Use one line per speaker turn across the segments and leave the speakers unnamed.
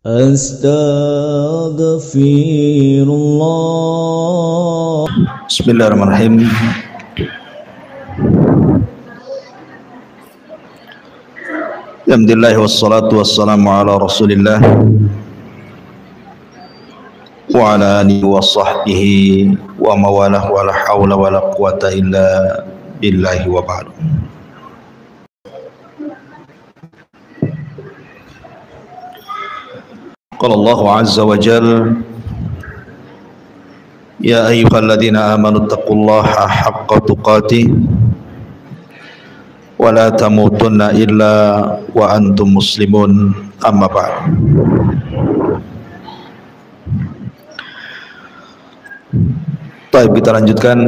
Astaghfirullah.
Bismillahirrahmanirrahim. Alhamdulillah wassalatu wassalamu ala Rasulillah wa ala alihi wa sahbihi wa mawalah wa la hawla wa la quwata illa billahi wa ba'du. Qala Allah azza wa jalla ya ayyuhalladzina amanu taqullaha haqqa tuqatih wa la tamutunna illa wa antum muslimun, amma ba'd. Baik, kita lanjutkan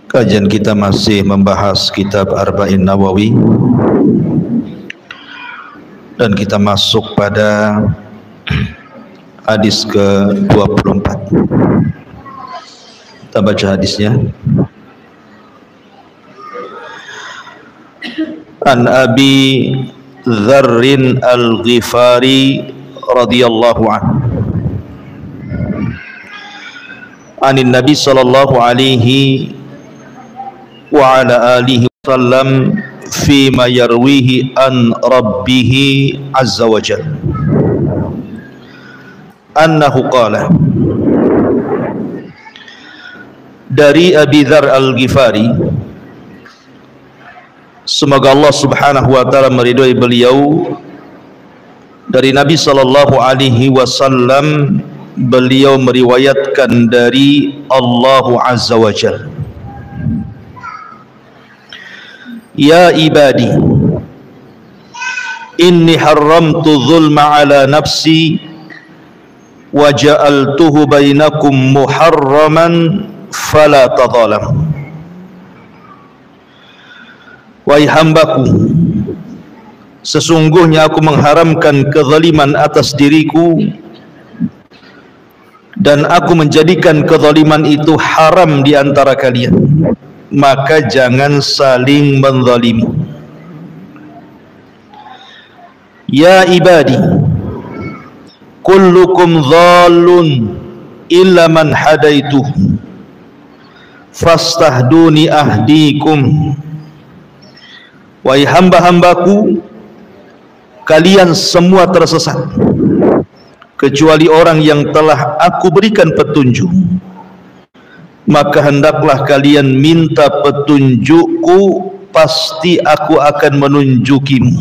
kajian kita, masih membahas kitab Arba'in Nawawi, dan kita masuk pada hadis ke-24. Kita baca hadisnya. An Abi Dzarrin Al-Ghifari radhiyallahu anhu anin Nabi sallallahu alaihi wa ala alihi wasallam fima yarwihi an rabbihi azza wa jalla annahu qala, dari Abi Dzar Al-Ghifari, semoga Allah subhanahu wa ta'ala meridhai beliau, dari Nabi sallallahu alaihi wasallam, beliau meriwayatkan dari Allah azza wa jalla, ya ibadi inni haramtu zulma ala nafsi wa ja'altuhu bainakum muharraman fala tadhalam. Wahai hambaku, sesungguhnya aku mengharamkan kezaliman atas diriku dan aku menjadikan kezaliman itu haram di antara kalian, maka jangan saling menzalimi. Ya ibadi kullukum dhallun illa man hadaituh fastahduni ahdikum. Wahai hamba-hambaku, kalian semua tersesat kecuali orang yang telah aku berikan petunjuk, maka hendaklah kalian minta petunjukku, pasti aku akan menunjukimu.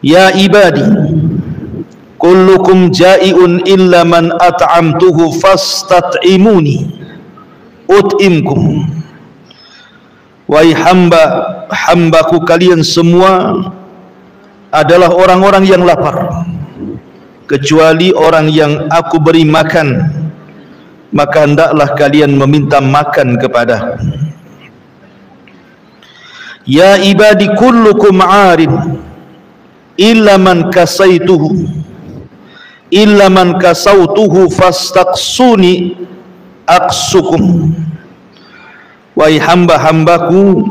Ya ibadi kullukum ja'iun illa man at'amtuhu fastat'imuni ut'imkum. Wahai hamba-hambaku, kalian semua adalah orang-orang yang lapar kecuali orang yang aku beri makan, maka hendaklah kalian meminta makan kepadaku. Ya ibadi kullukum 'arin illa man kasautuhu fastaqsuni aqsukum. Wahai hamba-hambaku,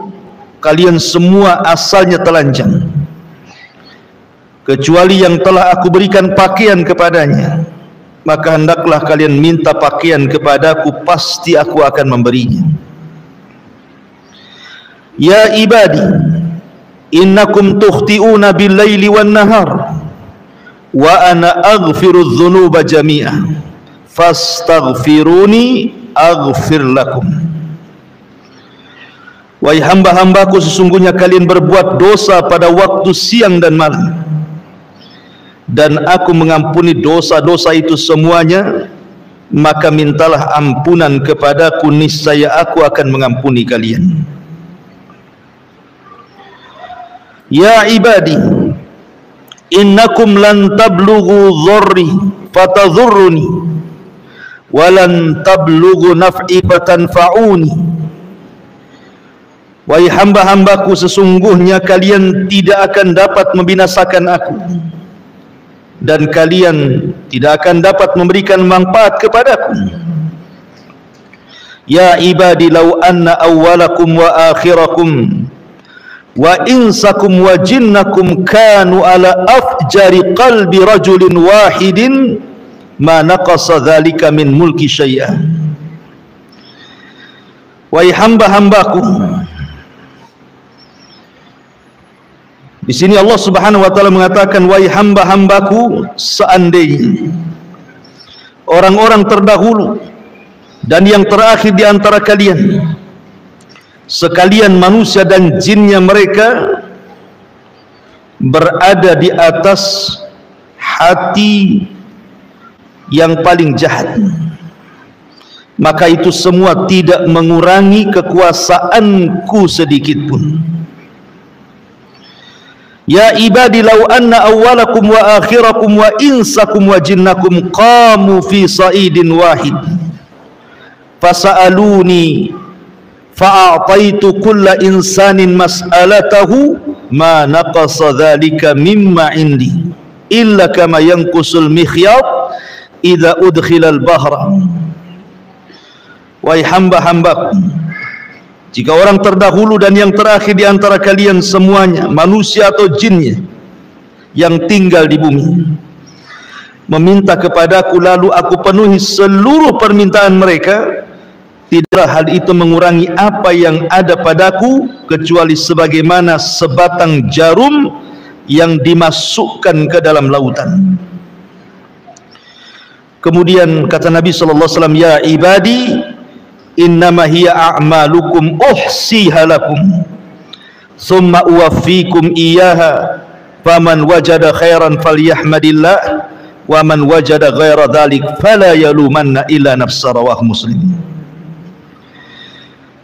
kalian semua asalnya telanjang kecuali yang telah aku berikan pakaian kepadanya, maka hendaklah kalian minta pakaian kepadaku, pasti aku akan memberinya. Ya ibadi innakum tukhti'una bil-laili wan-nahar wa ana aghfiru dzunuba jami'a fastaghfiruni aghfir lakum. Wahai hamba-hambaku, sesungguhnya kalian berbuat dosa pada waktu siang dan malam, dan aku mengampuni dosa-dosa itu semuanya, maka mintalah ampunan kepadaku, niscaya aku akan mengampuni kalian. Ya ibadi innakum lan tablughu dhurri fatadhurruni wa lan tablughu naf'i fatanfa'uni. Wahai hamba-hambaku, sesungguhnya kalian tidak akan dapat membinasakan aku, dan kalian tidak akan dapat memberikan manfaat kepadaku. Ya ibadi law anna awwalakum wa akhirakum wa insakum wa jinnakum kanu ala afjari qalbi rajulin wahidin ma naqasa dzalika min mulki syai'a. Wahai hamba-hambaku, di sini Allah Subhanahu wa taala mengatakan, wahai hamba-hambaku, seandainya orang-orang terdahulu dan yang terakhir di antara kalian, sekalian manusia dan jinnya mereka, berada di atas hati yang paling jahat, maka itu semua tidak mengurangi kekuasaanku sedikit pun. Ya ibadi law anna awwalakum wa akhirakum wa insakum wa jinnakum qamu fi sa'idin wahid fasa'aluni fa'ataitu kulla insanin mas'alatahu ma naqasa dhalika mimma indi illa kama yanqusul mikhyat idza udkhilal bahra. Wahai hamba-hambaku, jika orang terdahulu dan yang terakhir di antara kalian semuanya, manusia atau jinnya yang tinggal di bumi, meminta kepadaku lalu aku penuhi seluruh permintaan mereka, tidaklah hal itu mengurangi apa yang ada padaku kecuali sebagaimana sebatang jarum yang dimasukkan ke dalam lautan. Kemudian kata Nabi sallallahu alaihi wasallam, ya ibadi innama hiya a'malukum uhsiha lakum thumma uwaffikum iyyaha faman wajada khairan falyahmadillah wa man wajada ghaira dhalik fala yalumanna illa nafsa. Rawah Muslim.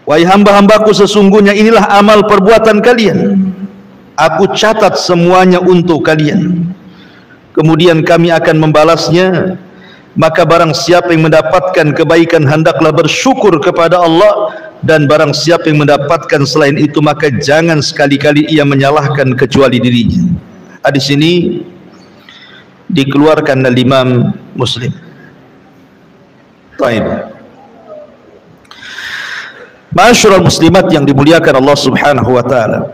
Wahai hamba-hambaku, sesungguhnya inilah amal perbuatan kalian, aku catat semuanya untuk kalian, kemudian kami akan membalasnya. Maka barang siapa yang mendapatkan kebaikan hendaklah bersyukur kepada Allah, dan barang siapa yang mendapatkan selain itu maka jangan sekali-kali ia menyalahkan kecuali dirinya. Hadis ini dikeluarkan oleh Imam Muslim. Baik. Ma'asyiral muslimat yang dimuliakan Allah Subhanahu wa taala.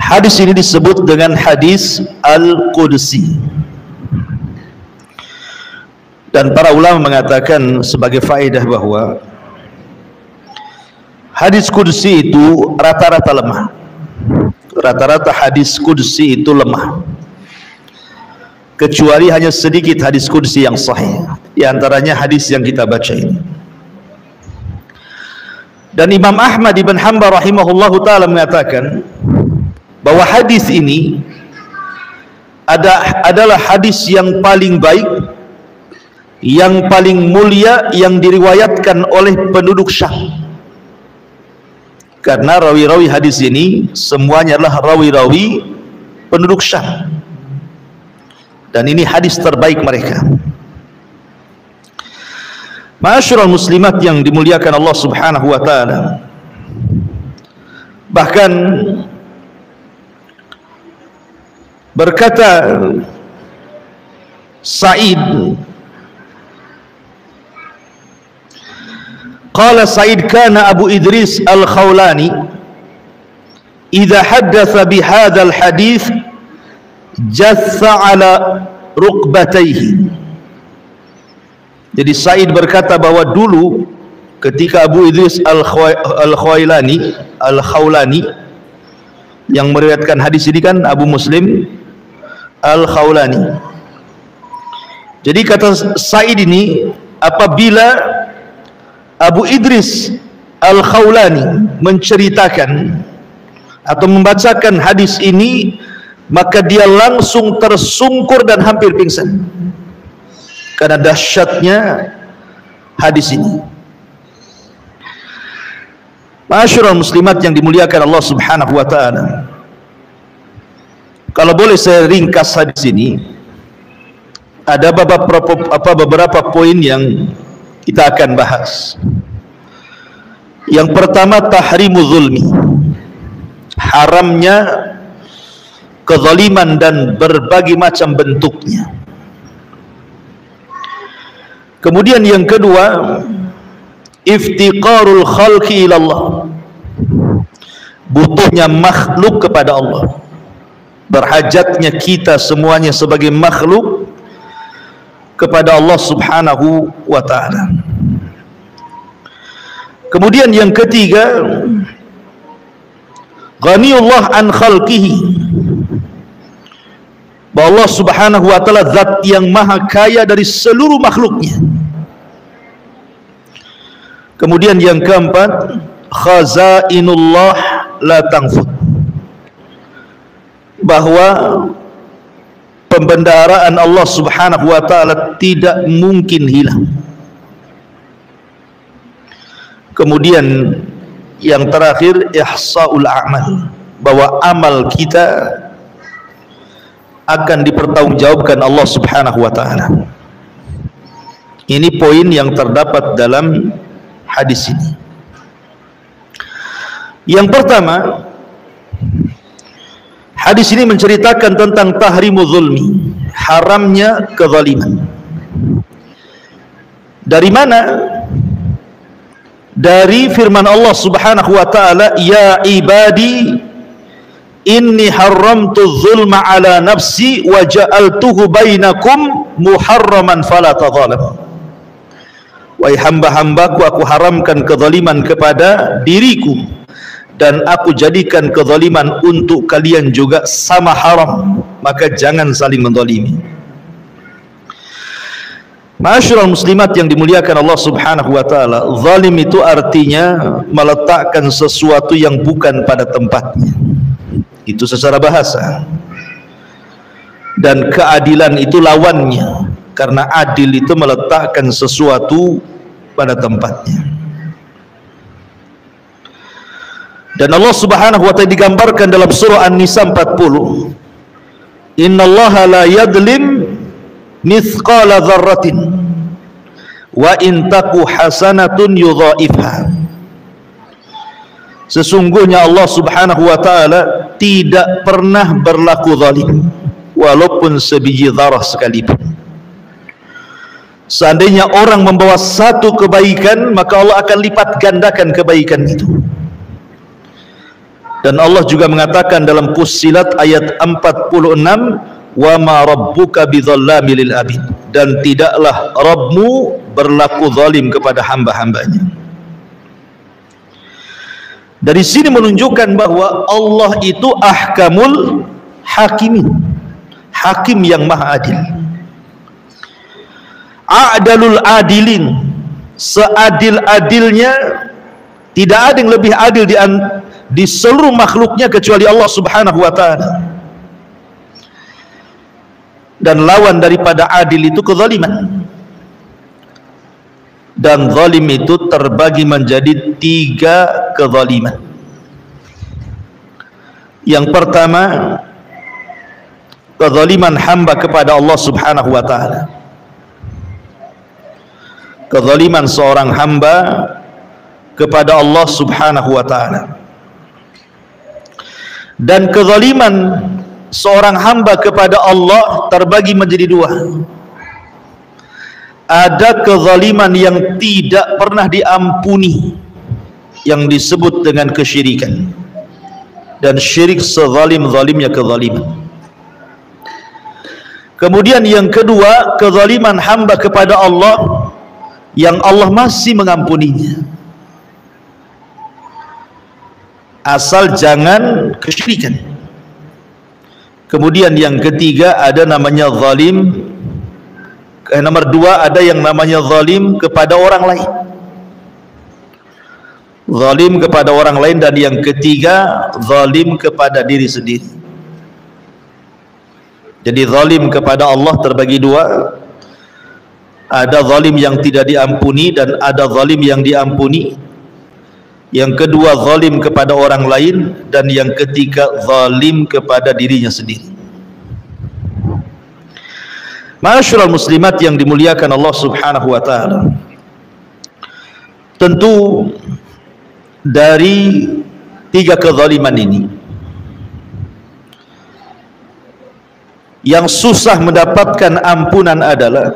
Hadis ini disebut dengan hadis Al-Qudsi. Dan para ulama mengatakan sebagai faedah bahwa hadis Qudsi itu rata-rata lemah. Rata-rata hadis Qudsi itu lemah, kecuali hanya sedikit hadis Qudsi yang sahih, di antaranya hadis yang kita baca ini. Dan Imam Ahmad ibn Hanbal rahimahullahu ta'ala mengatakan bahwa hadis ini adalah hadis yang paling baik, yang paling mulia yang diriwayatkan oleh penduduk Syam. Karena rawi-rawi hadis ini semuanya adalah rawi-rawi penduduk Syam, dan ini hadis terbaik mereka. Ma'asyiral muslimat yang dimuliakan Allah Subhanahu wa taala, bahkan berkata Sa'id, qala Sa'id kana Abu Idris Al-Khawlani idza haddatha bihadzal hadits jassa ala rukbatayhi. Jadi Sa'id berkata bahwa dulu ketika Abu Idris Al-Khawlani yang meriwayatkan hadis ini kan Abu Muslim Al-Khawlani. Jadi kata Sa'id ini, apabila Abu Idris Al-Khawlani menceritakan atau membacakan hadis ini, maka dia langsung tersungkur dan hampir pingsan karena dahsyatnya hadis ini. Ma'asyiral muslimat yang dimuliakan Allah Subhanahu wa taala, kalau boleh saya ringkas hadis ini, ada beberapa poin yang kita akan bahas. Yang pertama, tahrimu zulmi, haramnya kezaliman dan berbagai macam bentuknya. Kemudian yang kedua, iftiqarul khalqi ilallah, butuhnya makhluk kepada Allah, berhajatnya kita semuanya sebagai makhluk kepada Allah subhanahu wa ta'ala. Kemudian yang ketiga, ghaniyullah an khalqihi, bahwa Allah subhanahu wa ta'ala zat yang maha kaya dari seluruh makhluknya. Kemudian yang keempat, khazainullah la tanfud, bahwa pembendaharaan Allah subhanahu wa ta'ala tidak mungkin hilang. Kemudian yang terakhir, ihsaul a'mal, bahwa amal kita akan dipertanggungjawabkan Allah subhanahu wa ta'ala. Ini poin yang terdapat dalam hadis ini. Yang pertama, hadis ini menceritakan tentang tahrimu zulmi, haramnya kezaliman. Dari mana? Dari firman Allah subhanahu wa ta'ala, ya ibadi inni haramtu zulma ala nafsi wa ja'altuhu bainakum muharraman fala tadhalam. Wahai hamba-hambaku, aku haramkan kezaliman kepada diriku dan aku jadikan kezaliman untuk kalian juga sama haram, maka jangan saling menzalimi. Ma'asyiral muslimat yang dimuliakan Allah subhanahu wa ta'ala, zalim itu artinya meletakkan sesuatu yang bukan pada tempatnya, itu secara bahasa. Dan keadilan itu lawannya, karena adil itu meletakkan sesuatu pada tempatnya. Dan Allah subhanahu wa ta'ala digambarkan dalam surah An-Nisa 40, innallaha la yadlim mithqala dzarratin wa in taku hasanatun yudhaifha. Sesungguhnya Allah subhanahu wa ta'ala tidak pernah berlaku zalim, walaupun sebiji zarah sekalipun. Seandainya orang membawa satu kebaikan, maka Allah akan lipat gandakan kebaikan itu. Dan Allah juga mengatakan dalam Fussilat ayat 46, wa ma rabbuka bidzallami lil abid, dan tidaklah Rabbmu berlaku zalim kepada hamba-hambanya. Dari sini menunjukkan bahwa Allah itu ahkamul hakimin, hakim yang maha adil, a'dalul adilin, seadil-adilnya. Tidak ada yang lebih adil di seluruh makhluknya kecuali Allah subhanahu wa ta'ala. Dan lawan daripada adil itu kezaliman. Dan zalim itu terbagi menjadi 3 kezaliman. Yang pertama, kezaliman hamba kepada Allah subhanahu wa ta'ala. Kezaliman seorang hamba kepada Allah subhanahu wa ta'ala. Dan kezaliman seorang hamba kepada Allah terbagi menjadi 2. Ada kezaliman yang tidak pernah diampuni, yang disebut dengan kesyirikan, dan syirik sezalim-zalimnya kezaliman. Kemudian yang kedua, kezaliman hamba kepada Allah yang Allah masih mengampuninya, asal jangan kesyirikan. Kemudian yang ketiga ada namanya zalim, nomor 2 ada yang namanya zalim kepada orang lain, zalim kepada orang lain, dan yang ketiga zalim kepada diri sendiri. Jadi zalim kepada Allah terbagi 2, ada zalim yang tidak diampuni dan ada zalim yang diampuni. Yang kedua zalim kepada orang lain, dan yang ketiga zalim kepada dirinya sendiri. Ma'asyiral muslimat yang dimuliakan Allah subhanahu wa ta'ala, tentu dari 3 kezaliman ini, yang susah mendapatkan ampunan adalah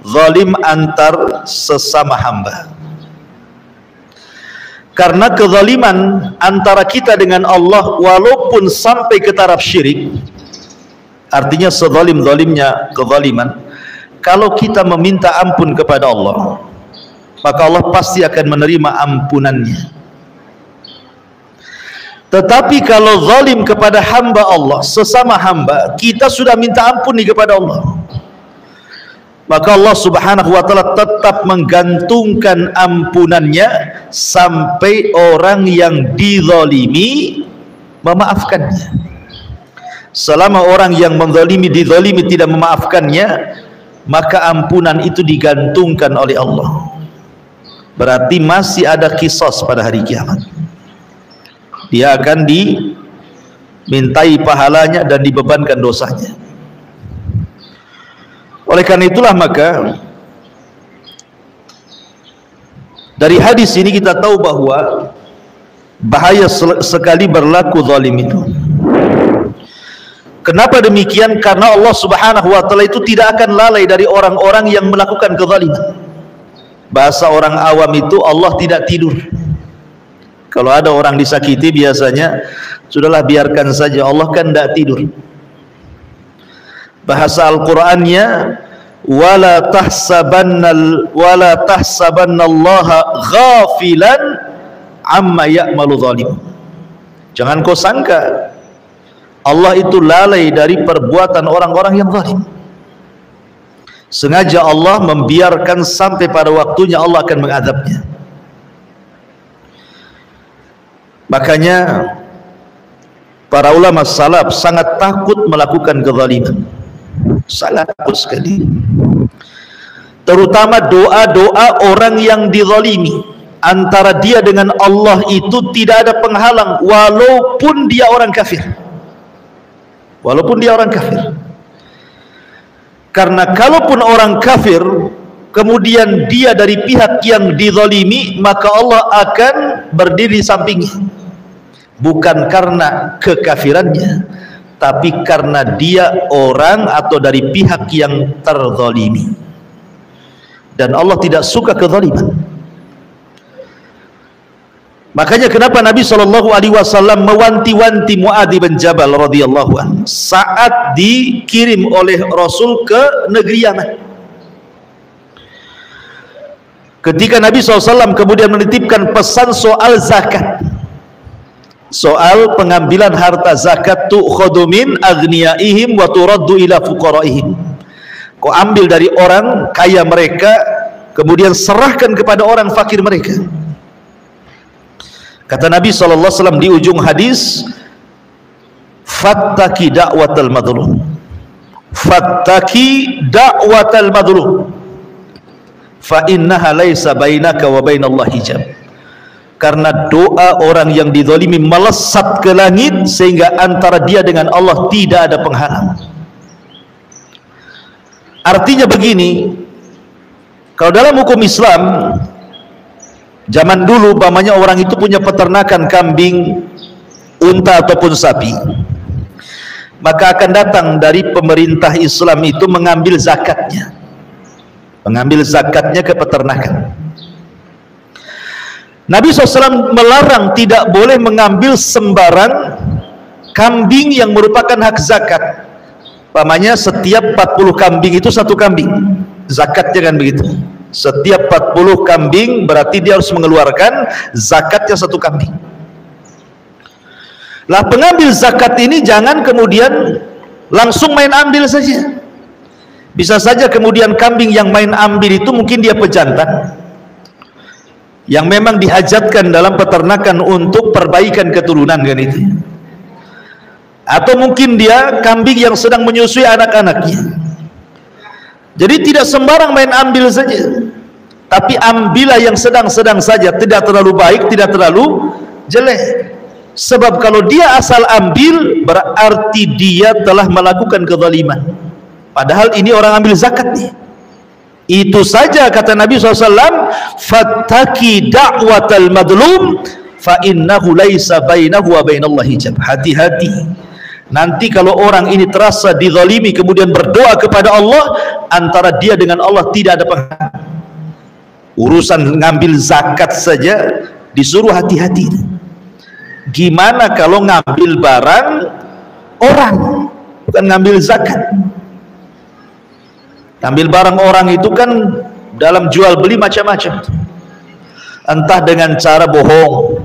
zalim antar sesama hamba. Karena kezaliman antara kita dengan Allah walaupun sampai ke taraf syirik, artinya sezalim-zalimnya kezaliman, kalau kita meminta ampun kepada Allah, maka Allah pasti akan menerima ampunannya. Tetapi kalau zalim kepada hamba Allah, sesama hamba, kita sudah minta ampun kepada Allah, maka Allah subhanahu wa ta'ala tetap menggantungkan ampunannya sampai orang yang dizalimi memaafkannya. Selama orang yang menzalimi dizalimi tidak memaafkannya, maka ampunan itu digantungkan oleh Allah. Berarti masih ada qisas pada hari kiamat. Dia akan dimintai pahalanya dan dibebankan dosanya. Oleh karena itulah maka dari hadis ini kita tahu bahwa bahaya sekali berlaku zalim itu. Kenapa demikian? Karena Allah subhanahu wa ta'ala itu tidak akan lalai dari orang-orang yang melakukan kezaliman. Bahasa orang awam itu Allah tidak tidur. Kalau ada orang disakiti biasanya sudahlah biarkan saja, Allah kan tidak tidur. Bahasa Al-Qur'annya wala tahsabannallaha ghafilan amma ya'malu zalim. Jangan kau sangka Allah itu lalai dari perbuatan orang-orang yang zalim. Sengaja Allah membiarkan sampai pada waktunya Allah akan mengadabnya. Makanya para ulama salaf sangat takut melakukan kezaliman, sangat takut sekali. Terutama doa-doa orang yang dizalimi, antara dia dengan Allah itu tidak ada penghalang walaupun dia orang kafir. Walaupun dia orang kafir. Karena kalaupun orang kafir kemudian dia dari pihak yang dizalimi, maka Allah akan berdiri sampingnya. Bukan karena kekafirannya, tapi karena dia orang atau dari pihak yang terzalimi. Dan Allah tidak suka kezaliman. Makanya kenapa Nabi SAW mewanti-wanti Muadz bin Jabal radhiyallahu anhu saat dikirim oleh Rasul ke negeri Yaman. Ketika Nabi SAW kemudian menitipkan pesan soal zakat, soal pengambilan harta zakat, tu'khadhu min aghniyaihim wa turaddu ila fuqaraihim. Kau ambil dari orang kaya mereka kemudian serahkan kepada orang fakir mereka. Kata Nabi SAW di ujung hadis, fattaki da'watal madlum, fattaki da'watal madlum, fa innaha laisa bainaka wa bainallahi hijab. Karena doa orang yang dizalimi melesat ke langit sehingga antara dia dengan Allah tidak ada penghalang. Artinya begini, kalau dalam hukum Islam zaman dulu umpamanya orang itu punya peternakan kambing, unta ataupun sapi, maka akan datang dari pemerintah Islam itu mengambil zakatnya, ke peternakan. Nabi SAW melarang tidak boleh mengambil sembarang kambing yang merupakan hak zakat. Umpamanya setiap 40 kambing itu satu kambing, zakatnya kan begitu. Setiap 40 kambing berarti dia harus mengeluarkan zakatnya satu kambing. Lah pengambil zakat ini jangan kemudian langsung main ambil saja. Bisa saja kemudian kambing yang main ambil itu mungkin dia pejantan yang memang dihajatkan dalam peternakan untuk perbaikan keturunan kan itu. Atau mungkin dia kambing yang sedang menyusui anak-anaknya. Jadi tidak sembarang main ambil saja, tapi ambillah yang sedang-sedang saja, tidak terlalu baik, tidak terlalu jelek. Sebab kalau dia asal ambil berarti dia telah melakukan kezaliman. Padahal ini orang ambil zakat nih. Itu saja kata Nabi SAW, fattaki da'watal madlum fa innahu laisa bainahu wa bainallahi hijab. Hati-hati. Nanti kalau orang ini terasa dizalimi kemudian berdoa kepada Allah, antara dia dengan Allah tidak ada penghalang. Urusan ngambil zakat saja disuruh hati-hati. Gimana kalau ngambil barang orang, bukan ngambil zakat. Ngambil barang orang itu kan dalam jual beli macam-macam, entah dengan cara bohong,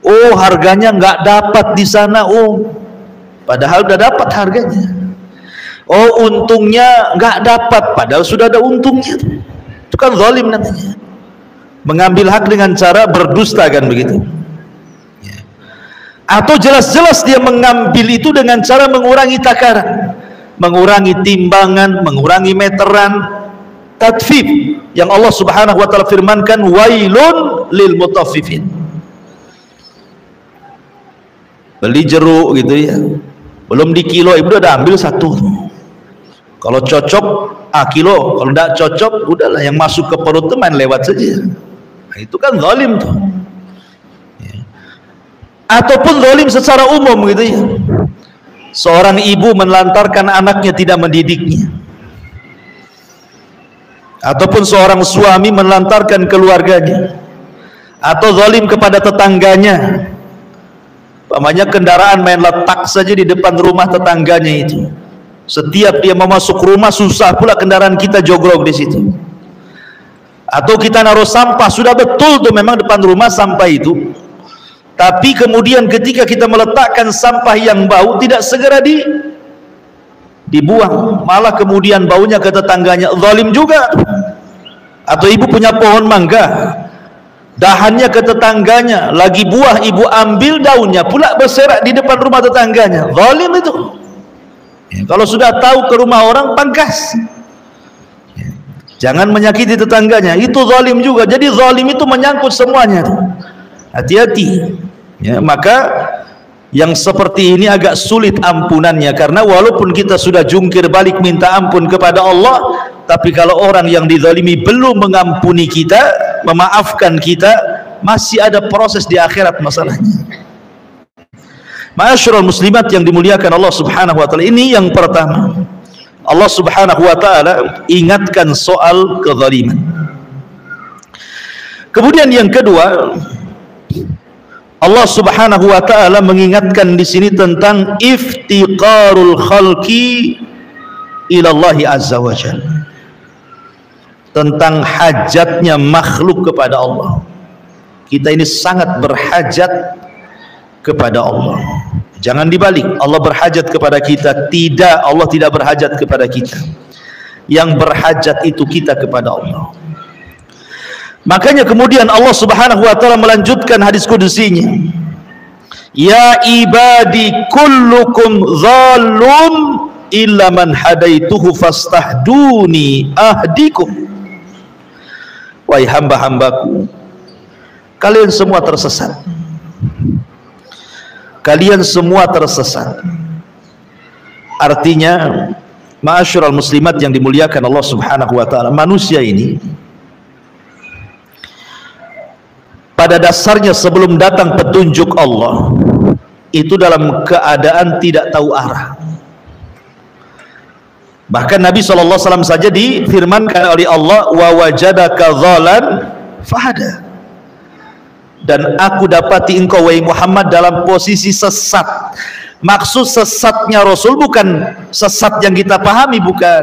oh harganya nggak dapat di sana, oh padahal udah dapat harganya, oh untungnya nggak dapat padahal sudah ada untungnya. Itu kan zalim namanya, mengambil hak dengan cara berdusta, kan begitu. Atau jelas-jelas dia mengambil itu dengan cara mengurangi takaran, mengurangi timbangan, mengurangi meteran, tatfif, yang Allah Subhanahu wa taala firmankan wailun lil mutaffifin. Beli jeruk gitu ya, belum di kilo, ibu udah ambil satu. Kalau cocok kilo, kalau tidak cocok udahlah, yang masuk ke perut teman lewat saja. Nah, itu kan zalim tuh. Ataupun zalim secara umum gitu ya, seorang ibu menelantarkan anaknya, tidak mendidiknya. Ataupun seorang suami menelantarkan keluarganya. Atau zalim kepada tetangganya, umpamanya kendaraan main letak saja di depan rumah tetangganya itu, setiap dia mau masuk rumah susah pula kendaraan kita jogrok di situ. Atau kita naruh sampah, sudah betul tuh memang depan rumah sampah itu, tapi kemudian ketika kita meletakkan sampah yang bau tidak segera dibuang, malah kemudian baunya ke tetangganya, zalim juga. Atau ibu punya pohon mangga, dahannya ke tetangganya, lagi buah ibu ambil daunnya pula berserak di depan rumah tetangganya, zalim itu. Kalau sudah tahu ke rumah orang, pangkas, jangan menyakiti tetangganya, itu zalim juga. Jadi zalim itu menyangkut semuanya, hati-hati ya. Maka yang seperti ini agak sulit ampunannya, karena walaupun kita sudah jungkir balik minta ampun kepada Allah, tapi kalau orang yang dizalimi belum mengampuni kita, memaafkan kita, masih ada proses di akhirat masalahnya. Ma'asyiral muslimat yang dimuliakan Allah Subhanahu wa taala, ini yang pertama, Allah Subhanahu wa taala ingatkan soal kezaliman. Kemudian yang kedua, Allah Subhanahu wa taala mengingatkan di sini tentang iftiqarul khalqi ila Allah azza wa jalla, tentang hajatnya makhluk kepada Allah. Kita ini sangat berhajat kepada Allah. Jangan dibalik, Allah berhajat kepada kita. Tidak, Allah tidak berhajat kepada kita. Yang berhajat itu kita kepada Allah. Makanya kemudian Allah Subhanahu wa taala melanjutkan hadis kudusinya, ya ibadi kullukum dhallun illa man hadaituhu fastahduni ahdikum. Wahai hamba-hambaku, kalian semua tersesat. Kalian semua tersesat. Artinya, ma'asyiral muslimat yang dimuliakan Allah Subhanahu wa taala, manusia ini pada dasarnya sebelum datang petunjuk Allah itu dalam keadaan tidak tahu arah. Bahkan Nabi SAW saja difirmankan oleh Allah, wa wajadaka dhalan fahada, dan aku dapati engkau wahai Muhammad dalam posisi sesat. Maksud sesatnya Rasul bukan sesat yang kita pahami, bukan.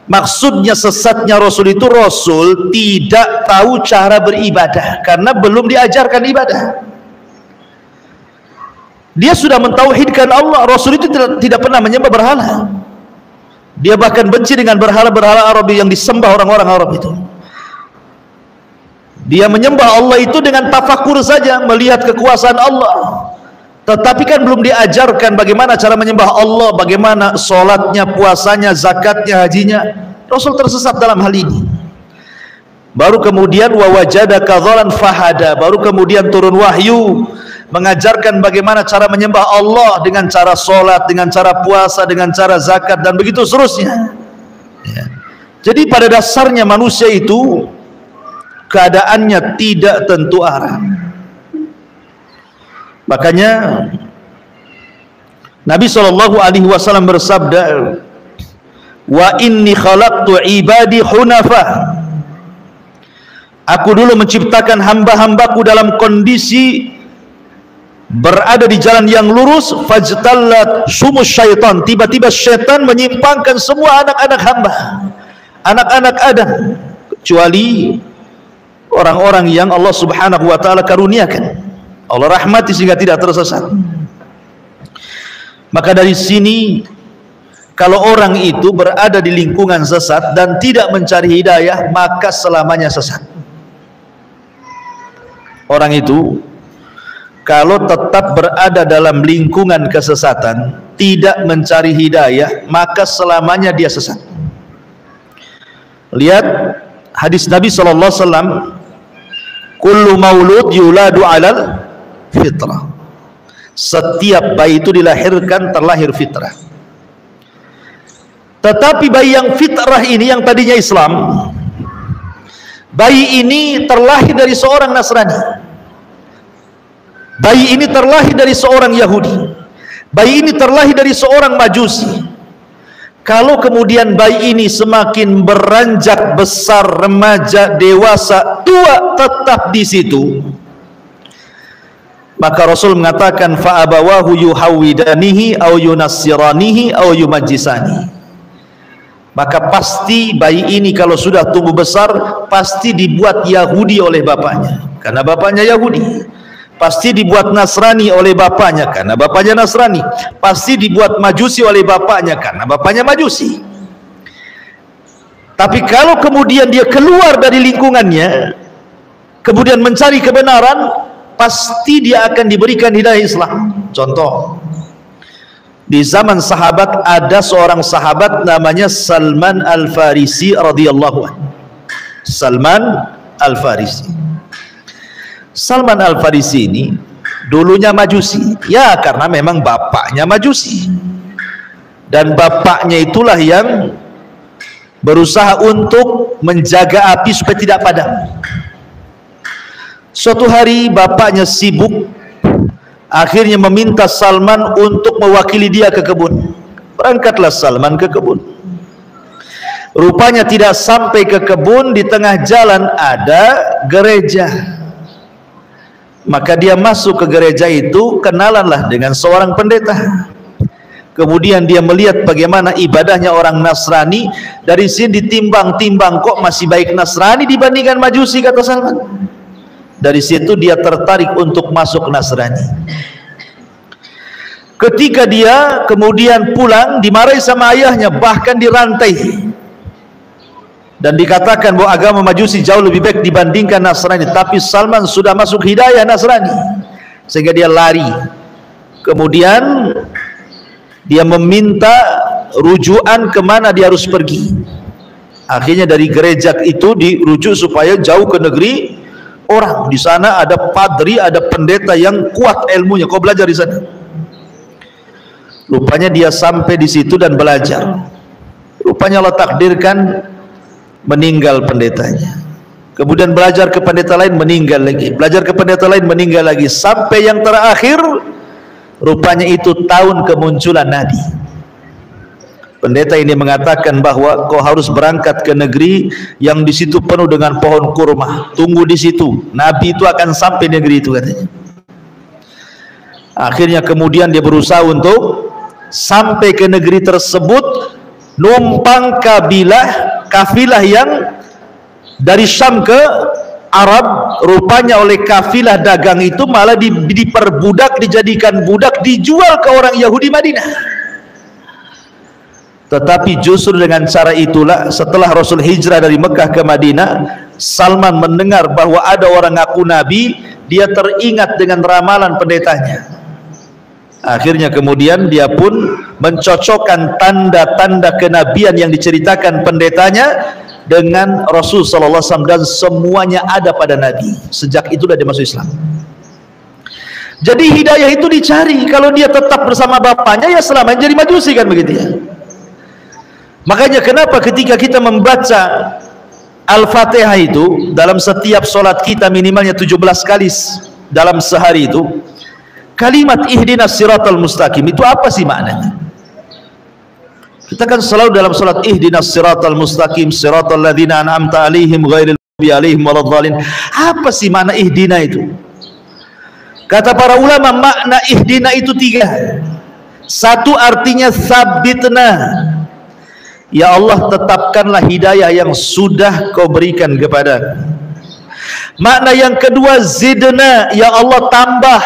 Maksudnya sesatnya Rasul itu Rasul tidak tahu cara beribadah karena belum diajarkan ibadah. Dia sudah mentauhidkan Allah. Rasul itu tidak pernah menyembah berhala. Dia bahkan benci dengan berhala-berhala Arab yang disembah orang-orang Arab itu. Dia menyembah Allah itu dengan tafakur saja, melihat kekuasaan Allah. Tetapi kan belum diajarkan bagaimana cara menyembah Allah, bagaimana sholatnya, puasanya, zakatnya, hajinya. Rasul tersesat dalam hal ini. Baru kemudian wa wajadaka dhalan fahada, baru kemudian turun wahyu mengajarkan bagaimana cara menyembah Allah dengan cara sholat, dengan cara puasa, dengan cara zakat, dan begitu seterusnya. Ya. Jadi pada dasarnya manusia itu keadaannya tidak tentu arah. Makanya Nabi SAW bersabda, wa inni khalaqtu ibadi hunafa, Aku dulu menciptakan hamba-hambaku dalam kondisi berada di jalan yang lurus, fajtallat sumus syaitan, tiba-tiba syaitan menyimpangkan semua anak-anak hamba, anak-anak Adam, kecuali orang-orang yang Allah Subhanahu wa taala karuniakan, Allah rahmati sehingga tidak tersesat. Maka dari sini, kalau orang itu berada di lingkungan sesat dan tidak mencari hidayah, maka selamanya sesat. Orang itu kalau tetap berada dalam lingkungan kesesatan, tidak mencari hidayah, maka selamanya dia sesat. Lihat hadis Nabi sallallahu alaihi wasallam, kullu maulud yuladu alal fitrah. Setiap bayi itu dilahirkan terlahir fitrah. Tetapi bayi yang fitrah ini, yang tadinya Islam, bayi ini terlahir dari seorang Nasrani. Bayi ini terlahir dari seorang Yahudi. Bayi ini terlahir dari seorang Majusi. Kalau kemudian bayi ini semakin beranjak besar, remaja, dewasa, tua, tetap di situ, maka Rasul mengatakan fa abawahu yuhawidanihi au yunassiranihi au yumajjisani. Maka pasti bayi ini kalau sudah tumbuh besar pasti dibuat Yahudi oleh bapaknya karena bapaknya Yahudi. Pasti dibuat Nasrani oleh bapaknya karena bapaknya Nasrani. Pasti dibuat Majusi oleh bapaknya karena bapaknya Majusi. Tapi kalau kemudian dia keluar dari lingkungannya, kemudian mencari kebenaran, pasti dia akan diberikan hidayah Islam. Contoh, di zaman sahabat ada seorang sahabat namanya Salman Al-Farisi radhiyallahu anhu. Salman Al-Farisi. Salman Al-Farisi ini dulunya Majusi, ya karena memang bapaknya Majusi, dan bapaknya itulah yang berusaha untuk menjaga api supaya tidak padam. Suatu hari bapaknya sibuk, akhirnya meminta Salman untuk mewakili dia ke kebun. Berangkatlah Salman ke kebun. Rupanya tidak sampai ke kebun, di tengah jalan ada gereja. Maka dia masuk ke gereja itu, kenalanlah dengan seorang pendeta. Kemudian dia melihat bagaimana ibadahnya orang Nasrani. Dari sini ditimbang-timbang, kok masih baik Nasrani dibandingkan Majusi, kata Salman. Dari situ dia tertarik untuk masuk Nasrani. Ketika dia kemudian pulang, dimarahi sama ayahnya, bahkan dirantai. Dan dikatakan bahwa agama Majusi jauh lebih baik dibandingkan Nasrani. Tapi Salman sudah masuk hidayah Nasrani, sehingga dia lari. Kemudian dia meminta rujukan kemana dia harus pergi. Akhirnya dari gereja itu dirujuk supaya jauh ke negeri orang. Di sana ada padri, ada pendeta yang kuat ilmunya. Kau belajar di sana. Rupanya dia sampai di situ dan belajar. Rupanya Allah takdirkan meninggal pendetanya. Kemudian belajar ke pendeta lain, meninggal lagi. Belajar ke pendeta lain, meninggal lagi. Sampai yang terakhir, rupanya itu tahun kemunculan Nabi. Pendeta ini mengatakan bahwa kau harus berangkat ke negeri yang di situ penuh dengan pohon kurma. Tunggu di situ. Nabi itu akan sampai negeri itu, katanya. Akhirnya kemudian dia berusaha untuk sampai ke negeri tersebut, numpang kafilah yang dari Syam ke Arab. Rupanya oleh kafilah dagang itu malah diperbudak, dijadikan budak, dijual ke orang Yahudi Madinah. Tetapi justru dengan cara itulah setelah Rasul hijrah dari Mekah ke Madinah, Salman mendengar bahwa ada orang ngaku Nabi. Dia teringat dengan ramalan pendetanya. Akhirnya kemudian dia pun mencocokkan tanda-tanda kenabian yang diceritakan pendetanya dengan Rasul sallallahu alaihi wasallam, dan semuanya ada pada Nabi. Sejak itulah dia masuk Islam. Jadi hidayah itu dicari. Kalau dia tetap bersama bapaknya, ya selamanya jadi Majusi, kan begitu ya. Makanya kenapa ketika kita membaca Al-Fatihah itu dalam setiap solat kita minimalnya 17 kali dalam sehari itu, kalimat ihdinas siratal mustaqim itu apa sih maknanya? Kita kan selalu dalam salat ihdinas siratal mustaqim siratal ladzina an'amta alaihim ghairil alaihim waladhdallin. Apa sih makna ihdina itu? Kata para ulama, makna ihdina itu 3. Satu artinya sabitna, ya Allah tetapkanlah hidayah yang sudah kau berikan kepada. Makna yang kedua zidna, ya Allah tambah,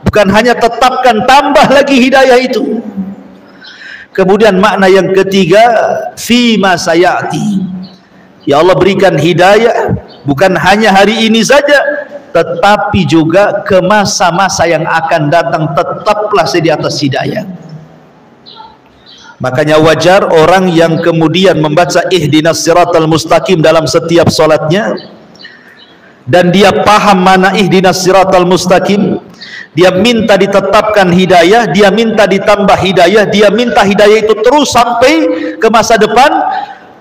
bukan hanya tetapkan, tambah lagi hidayah itu. Kemudian makna yang ketiga fima sayati, ya Allah berikan hidayah bukan hanya hari ini saja, tetapi juga ke masa-masa yang akan datang, tetaplah saya di atas hidayah. Makanya wajar orang yang kemudian membaca ihdinas siratal mustaqim dalam setiap solatnya, dan dia paham mana ihdinas siratal mustaqim, dia minta ditetapkan hidayah, dia minta ditambah hidayah, dia minta hidayah itu terus sampai ke masa depan.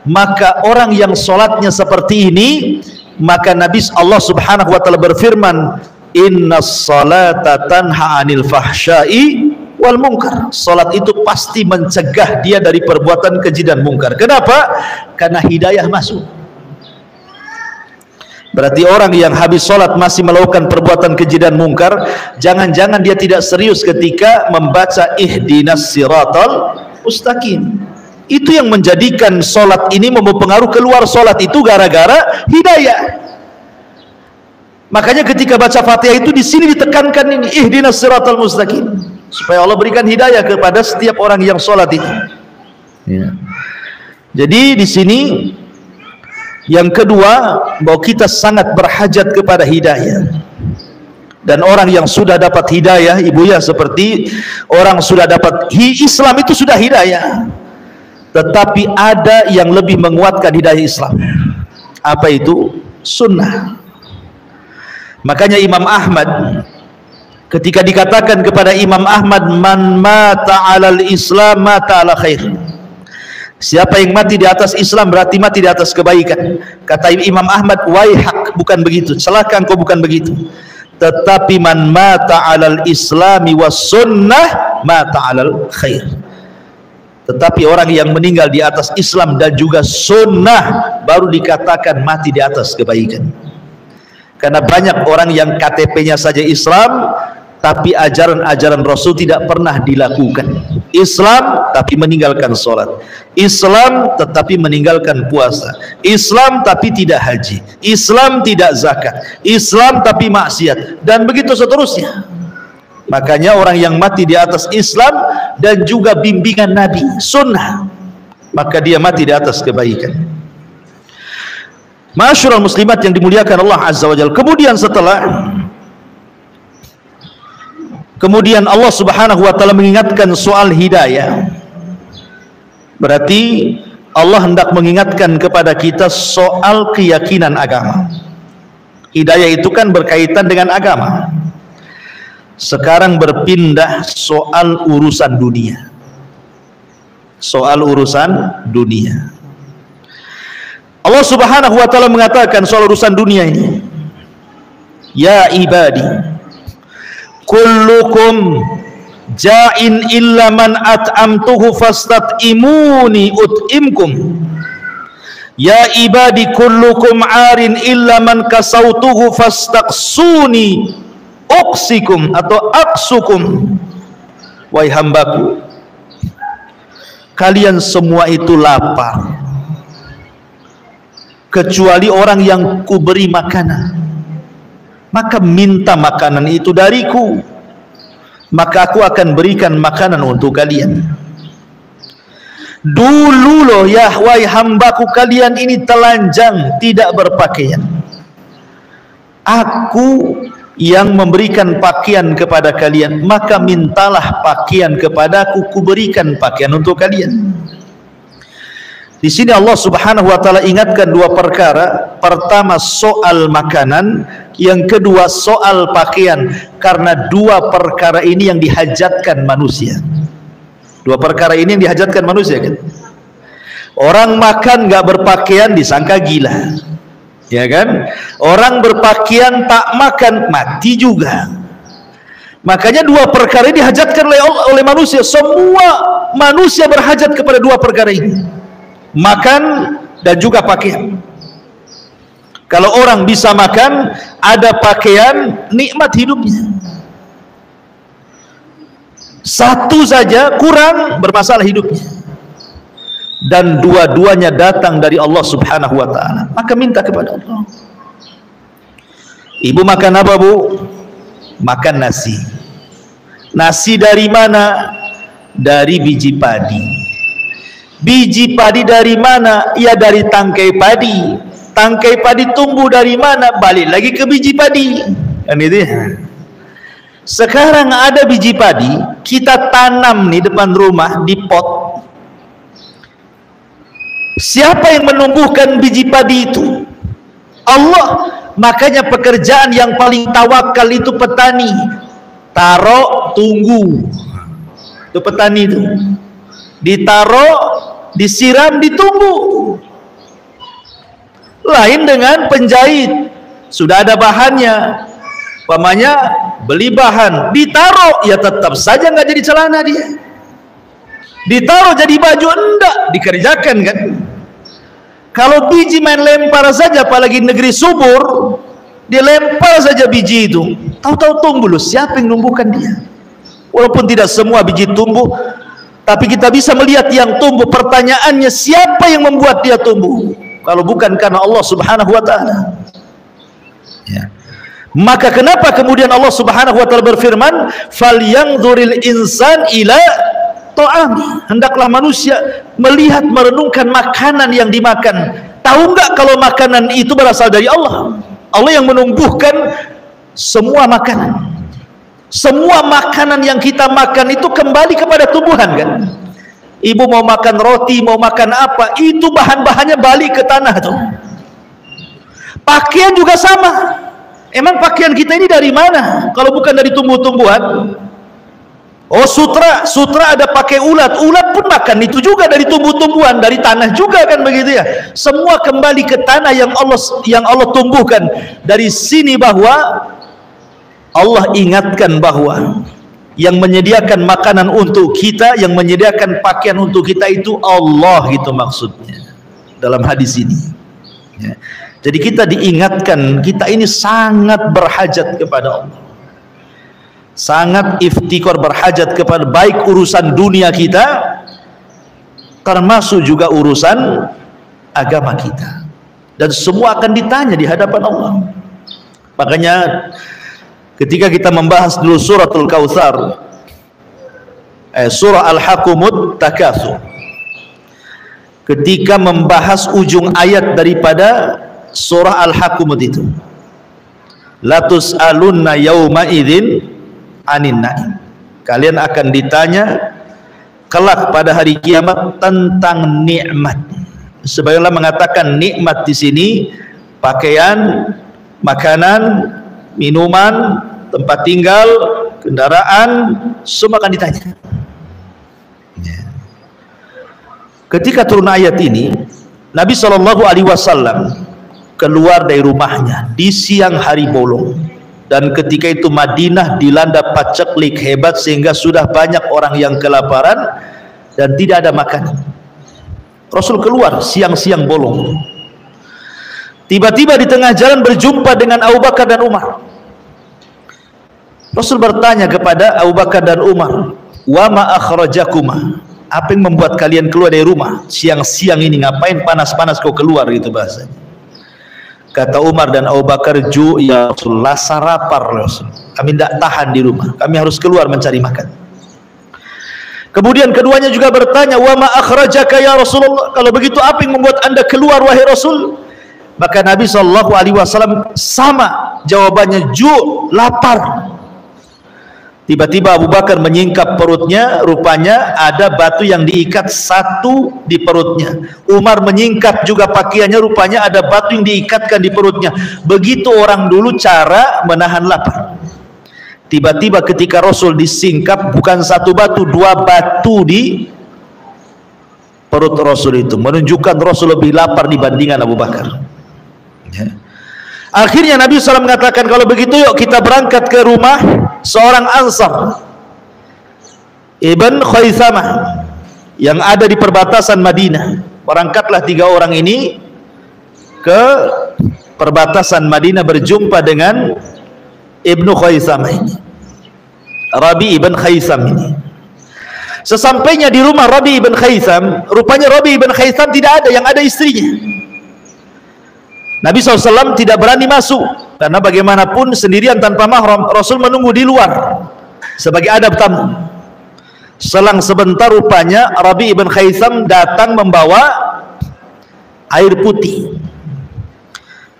Maka orang yang solatnya seperti ini, maka Nabi Allah subhanahu wa ta'ala berfirman, innas salata tanha anil fahsyai wal munkar. Salat itu pasti mencegah dia dari perbuatan keji dan mungkar. Kenapa? Karena hidayah masuk. Berarti orang yang habis salat masih melakukan perbuatan keji dan mungkar, jangan-jangan dia tidak serius ketika membaca ihdinas siratal mustaqim. Itu yang menjadikan salat ini mempengaruhi keluar salat itu gara-gara hidayah. Makanya ketika baca Fatihah itu di sini ditekankan ini ihdinas siratal mustaqim, supaya Allah berikan hidayah kepada setiap orang yang salat itu. Ya. Jadi di sini yang kedua, bahwa kita sangat berhajat kepada hidayah. Dan orang yang sudah dapat hidayah, ibu ya, seperti orang sudah dapat Islam itu sudah hidayah. Tetapi ada yang lebih menguatkan hidayah Islam. Apa itu? Sunnah. Makanya Imam Ahmad, ketika dikatakan kepada Imam Ahmad, man mata alal Islam mata ala khair, siapa yang mati di atas Islam berarti mati di atas kebaikan. Kata Imam Ahmad, waihak, bukan begitu, celaka engkau, bukan begitu. Tetapi man mata alal Islami was sunnah mata alal khair. Tetapi orang yang meninggal di atas Islam dan juga sunnah baru dikatakan mati di atas kebaikan. Karena banyak orang yang KTP-nya saja Islam, tapi ajaran-ajaran Rasul tidak pernah dilakukan. Islam tapi meninggalkan sholat, Islam tetapi meninggalkan puasa, Islam tapi tidak haji, Islam tidak zakat, Islam tapi maksiat, dan begitu seterusnya. Makanya orang yang mati di atas Islam dan juga bimbingan Nabi, sunnah, maka dia mati di atas kebaikan. Ma'asyiral muslimat yang dimuliakan Allah Azza wa Jalla. Kemudian Allah subhanahu wa ta'ala mengingatkan soal hidayah. Berarti Allah hendak mengingatkan kepada kita soal keyakinan agama. Hidayah itu kan berkaitan dengan agama. Sekarang berpindah soal urusan dunia. Soal urusan dunia. Allah subhanahu wa ta'ala mengatakan soal urusan dunia ini, ya ibadi kullukum ja'in illa man at'amtuhu fastat'imuni ut'imkum. Ya ibadi kullukum 'arin illa man kasautuhu fastaqsuni uqsikum atau aqsukum. Wahai hambaku, kalian semua itu lapar kecuali orang yang kuberi makanan, maka minta makanan itu dariku, maka aku akan berikan makanan untuk kalian. Dulu loh ya wahai hambaku, kalian ini telanjang, tidak berpakaian, aku yang memberikan pakaian kepada kalian, maka mintalah pakaian kepadaku, kuberikan pakaian untuk kalian. Di sini Allah Subhanahu wa taala ingatkan dua perkara. Pertama soal makanan, yang kedua soal pakaian, karena dua perkara ini yang dihajatkan manusia. Dua perkara ini yang dihajatkan manusia kan. Orang makan nggak berpakaian disangka gila, ya kan? Orang berpakaian tak makan mati juga. Makanya dua perkara ini dihajatkan oleh manusia. Semua manusia berhajat kepada dua perkara ini, makan dan juga pakaian. Kalau orang bisa makan, ada pakaian, nikmat hidupnya. Satu saja kurang, bermasalah hidupnya. Dan dua-duanya datang dari Allah Subhanahu wa ta'ala, maka minta kepada Allah. Ibu makan apa, Bu? Makan nasi. Nasi dari mana? Dari biji padi. Biji padi dari mana? Ya dari tangkai padi. Tangkai padi tumbuh dari mana? Balik lagi ke biji padi. Kan itu ya. Sekarang ada biji padi, kita tanam nih depan rumah di pot. Siapa yang menumbuhkan biji padi itu? Allah. Makanya pekerjaan yang paling tawakal itu petani. Taruh, tunggu. Itu petani itu. Ditaruh, disiram, ditunggu. Lain dengan penjahit, sudah ada bahannya, umpamanya beli bahan, ditaruh, ya tetap saja nggak jadi celana dia. Ditaruh jadi baju, enggak dikerjakan kan. Kalau biji main lempar saja, apalagi negeri subur, dilempar saja biji itu, tahu-tahu tumbuh. Loh, siapa yang numbuhkan dia? Walaupun tidak semua biji tumbuh, tapi kita bisa melihat yang tumbuh. Pertanyaannya, siapa yang membuat dia tumbuh? Kalau bukan karena Allah Subhanahu wa ta'ala. Ya. Maka kenapa kemudian Allah Subhanahu wa ta'ala berfirman, "Falyanzuril insan ila ta'ami." Hendaklah manusia melihat, merenungkan makanan yang dimakan. Tahu enggak kalau makanan itu berasal dari Allah? Allah yang menumbuhkan semua makanan. Semua makanan yang kita makan itu kembali kepada tumbuhan kan? Ibu mau makan roti, mau makan apa, itu bahan-bahannya balik ke tanah tuh. Pakaian juga sama. Emang pakaian kita ini dari mana? Kalau bukan dari tumbuh-tumbuhan? Oh, sutra ada pakai ulat. Ulat pun makan itu juga dari tumbuh-tumbuhan, dari tanah juga kan begitu ya. Semua kembali ke tanah yang Allah tumbuhkan. Dari sini bahwa Allah ingatkan bahwa yang menyediakan makanan untuk kita, yang menyediakan pakaian untuk kita itu Allah, itu maksudnya dalam hadis ini ya. Jadi kita diingatkan, kita ini sangat berhajat kepada Allah, sangat iftikar, berhajat kepada baik urusan dunia kita, termasuk juga urusan agama kita, dan semua akan ditanya di hadapan Allah. Makanya ketika kita membahas dulu suratul Kautsar, surah Al-Hakumut Takatsur, ketika membahas ujung ayat daripada surah Al-Hakumut itu, la tus'alunna yauma idzin anin na'im, kalian akan ditanya kelak pada hari kiamat tentang nikmat. Sebagaimana mengatakan nikmat di sini pakaian, makanan, minuman, tempat tinggal, kendaraan, semua akan ditanya. Ketika turun ayat ini, Nabi SAW keluar dari rumahnya di siang hari bolong, dan ketika itu Madinah dilanda paceklik hebat sehingga sudah banyak orang yang kelaparan dan tidak ada makanan. Rasul keluar siang-siang bolong. Tiba-tiba di tengah jalan berjumpa dengan Abu Bakar dan Umar. Rasul bertanya kepada Abu Bakar dan Umar, "Wa ma akhrajakuma?" Apa yang membuat kalian keluar dari rumah siang-siang ini? Ngapain panas-panas kau keluar, gitu bahasanya. Kata Umar dan Abu Bakar, "Ya Rasul, lapar Rasul. Kami tidak tahan di rumah. Kami harus keluar mencari makan." Kemudian keduanya juga bertanya, "Wa ma akhrajaka ya Rasulullah?" Kalau begitu apa yang membuat Anda keluar wahai Rasul? Maka Nabi SAW sama jawabannya, lapar. Tiba-tiba Abu Bakar menyingkap perutnya, rupanya ada batu yang diikat satu di perutnya. Umar menyingkap juga pakaiannya, rupanya ada batu yang diikatkan di perutnya. Begitu orang dulu cara menahan lapar. Tiba-tiba ketika Rasul disingkap, bukan satu batu, dua batu di perut Rasul itu, menunjukkan Rasul lebih lapar dibandingkan Abu Bakar ya. Akhirnya Nabi SAW mengatakan, kalau begitu yuk kita berangkat ke rumah seorang Ansar, Ibn Khaythamah, yang ada di perbatasan Madinah. Berangkatlah 3 orang ini ke perbatasan Madinah berjumpa dengan Ibnu Khaisam ini, Rabi ibn Khaisam ini. Sesampainya di rumah Rabi ibn Khaisam, rupanya Rabi ibn Khaisam tidak ada, yang ada istrinya. Nabi SAW tidak berani masuk, karena bagaimanapun sendirian tanpa mahram. Rasul menunggu di luar sebagai adab tamu. Selang sebentar rupanya Rabi ibn Khaisam datang membawa air putih.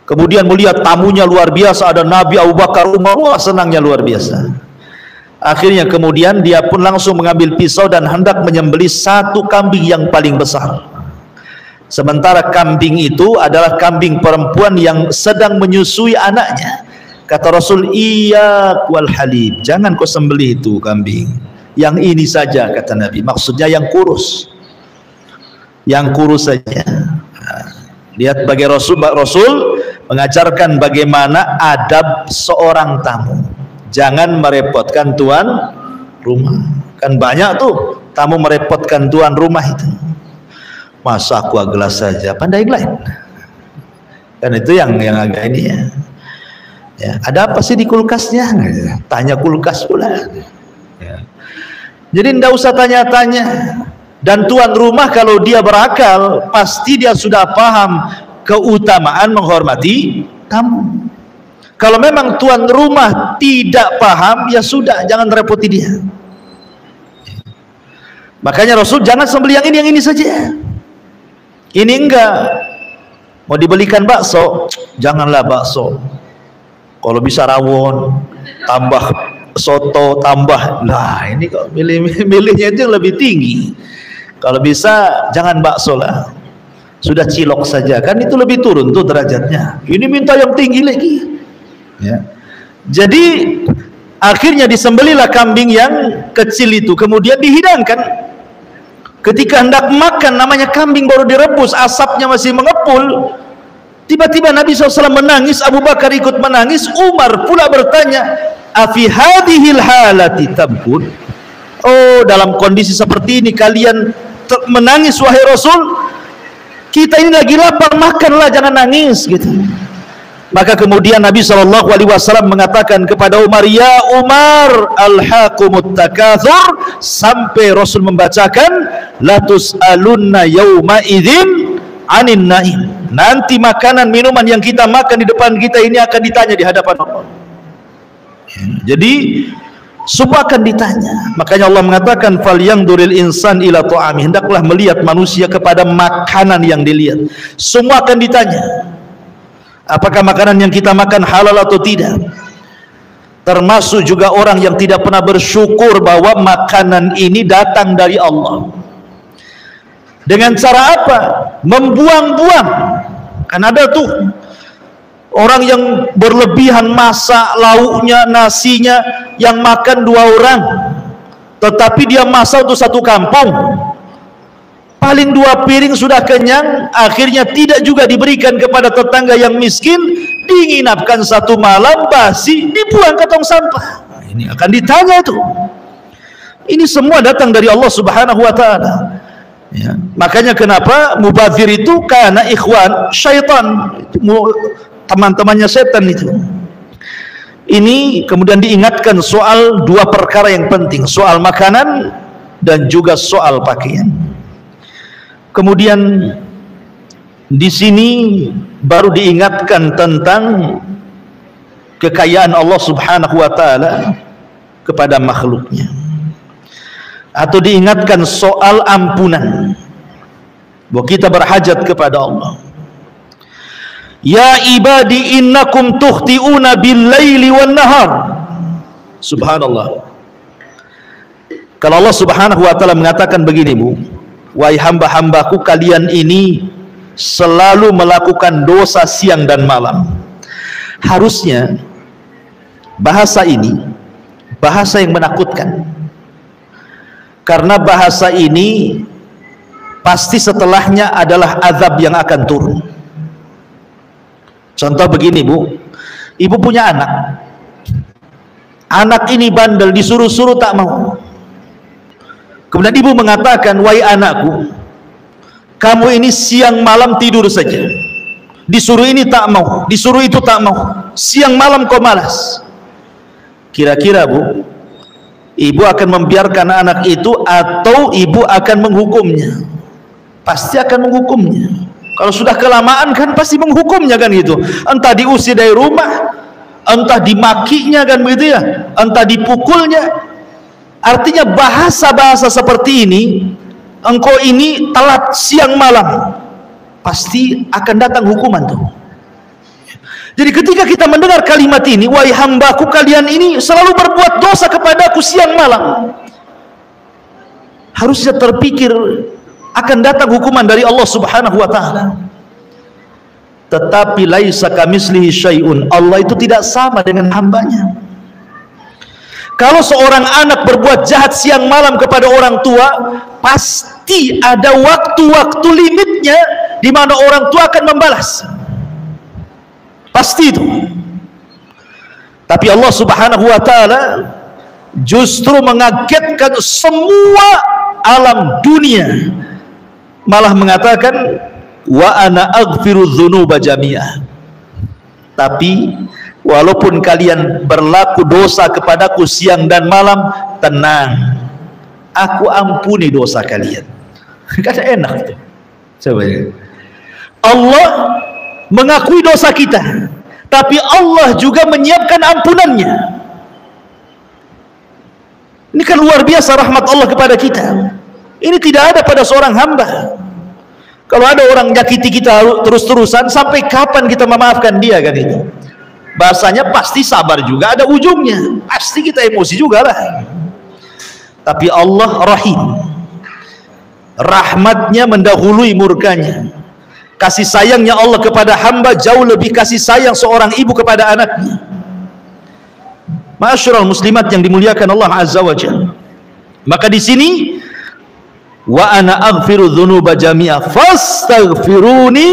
Kemudian melihat tamunya luar biasa, ada Nabi, Abu Bakar, Umar. Wah, senangnya luar biasa. Akhirnya kemudian dia pun langsung mengambil pisau dan hendak menyembelih satu kambing yang paling besar. Sementara kambing itu adalah kambing perempuan yang sedang menyusui anaknya. Kata Rasul, "Iyyak wal halib, jangan kau sembelih itu kambing. Yang ini saja," kata Nabi. Maksudnya yang kurus. Yang kurus saja. Lihat bagi Rasul mengajarkan bagaimana adab seorang tamu. Jangan merepotkan tuan rumah. Kan banyak tuh tamu merepotkan tuan rumah itu. Masa aqua gelas saja, pandai lain. Kan itu yang agak ini ya. Ya, ada apa sih di kulkasnya? Tanya kulkas pula. Ya. Jadi tidak usah tanya-tanya. Dan tuan rumah kalau dia berakal, pasti dia sudah paham keutamaan menghormati tamu. Kalau memang tuan rumah tidak paham, ya sudah, jangan repoti dia. Makanya Rasul, jangan sembelih yang ini saja. Ini enggak. Mau dibelikan bakso, janganlah bakso. Kalau bisa rawon, tambah soto, tambah. Nah, ini kok milihnya itu lebih tinggi. Kalau bisa jangan bakso lah. Sudah cilok saja, kan itu lebih turun tuh derajatnya. Ini minta yang tinggi lagi. Ya. Jadi akhirnya disembelihlah kambing yang kecil itu, kemudian dihidangkan. Ketika hendak makan, namanya kambing baru direbus, asapnya masih mengepul. Tiba-tiba Nabi SAW menangis, Abu Bakar ikut menangis, Umar pula bertanya, "Afi hadhil halati tabkun?" Oh, dalam kondisi seperti ini kalian menangis wahai Rasul? Kita ini lagi lapar, makanlah, jangan nangis gitu. Maka kemudian Nabi SAW mengatakan kepada Umar, "Ya Umar, alhaqumut takatsur," sampai Rasul membacakan, "La tus'alunna yauma idzin 'anin na'im." Nanti makanan minuman yang kita makan di depan kita ini akan ditanya di hadapan Allah. Jadi semua akan ditanya. Makanya Allah mengatakan, "Falyanzuril insan ila ta'ami." Hendaklah melihat manusia kepada makanan yang dilihat. Semua akan ditanya. Apakah makanan yang kita makan halal atau tidak? Termasuk juga orang yang tidak pernah bersyukur bahwa makanan ini datang dari Allah. Dengan cara apa? Membuang-buang. Kan ada tuh orang yang berlebihan masak lauknya, nasinya, yang makan 2 orang, tetapi dia masak untuk 1 kampung. Paling 2 piring sudah kenyang, akhirnya tidak juga diberikan kepada tetangga yang miskin, diinapkan 1 malam, basi, dibuang ke tong sampah. Nah, ini akan ditanya itu. Ini semua datang dari Allah Subhanahu wa Ta'ala. Ya. Makanya kenapa mubazir itu karena ikhwan syaitan, teman-temannya setan itu. Ini kemudian diingatkan soal 2 perkara yang penting, soal makanan dan juga soal pakaian. Kemudian di sini baru diingatkan tentang kekayaan Allah Subhanahu wa Ta'ala kepada makhluknya, atau diingatkan soal ampunan, bahwa kita berhajat kepada Allah. "Ya ibadi innakum tukhti'una bil-laili wan-nahar." Subhanallah. Kalau Allah Subhanahu wa Ta'ala mengatakan begini, Bu, "Wahai hamba-hambaku, kalian ini selalu melakukan dosa siang dan malam." Harusnya bahasa ini bahasa yang menakutkan, karena bahasa ini pasti setelahnya adalah azab yang akan turun. Contoh begini, Bu, ibu punya anak ini bandel, disuruh-suruh tak mau. Kemudian ibu mengatakan, "Wahai anakku, kamu ini siang malam tidur saja, disuruh ini tak mau, disuruh itu tak mau, siang malam kau malas. Kira-kira Bu, ibu akan membiarkan anak itu atau ibu akan menghukumnya? Pasti akan menghukumnya. Kalau sudah kelamaan kan pasti menghukumnya kan gitu. Entah diusir dari rumah, entah dimakinya kan begitu ya, entah dipukulnya. Artinya bahasa-bahasa seperti ini, engkau ini telat siang malam, pasti akan datang hukuman tuh. Jadi ketika kita mendengar kalimat ini, wahai hambaku kalian ini selalu berbuat dosa kepadaku siang malam, harusnya terpikir akan datang hukuman dari Allah Subhanahu wa taala. Tetapi laisa kamitslihi syai'un, Allah itu tidak sama dengan hambanya. Kalau seorang anak berbuat jahat siang malam kepada orang tua, pasti ada waktu-waktu limitnya di mana orang tua akan membalas. Pasti itu. Tapi Allah Subhanahu wa taala justru mengagetkan semua alam dunia, malah mengatakan wa ana aghfiru dzunuba jami'ah. Tapi walaupun kalian berlaku dosa kepadaku siang dan malam, tenang, aku ampuni dosa kalian. Kan enak tuh. Coba ya. Allah mengakui dosa kita, tapi Allah juga menyiapkan ampunannya. Ini kan luar biasa rahmat Allah kepada kita. Ini tidak ada pada seorang hamba. Kalau ada orang menyakiti kita terus-terusan, sampai kapan kita memaafkan dia kan itu? Bahasanya pasti sabar juga ada ujungnya, pasti kita emosi juga lah. Tapi Allah rahim, rahmatnya mendahului murkanya. Kasih sayangnya Allah kepada hamba jauh lebih kasih sayang seorang ibu kepada anaknya. Ma'asyiral muslimat yang dimuliakan Allah Azza wa Jalla. Maka di sini wa ana aghfiru dzunuba jami'a fastaghfiruni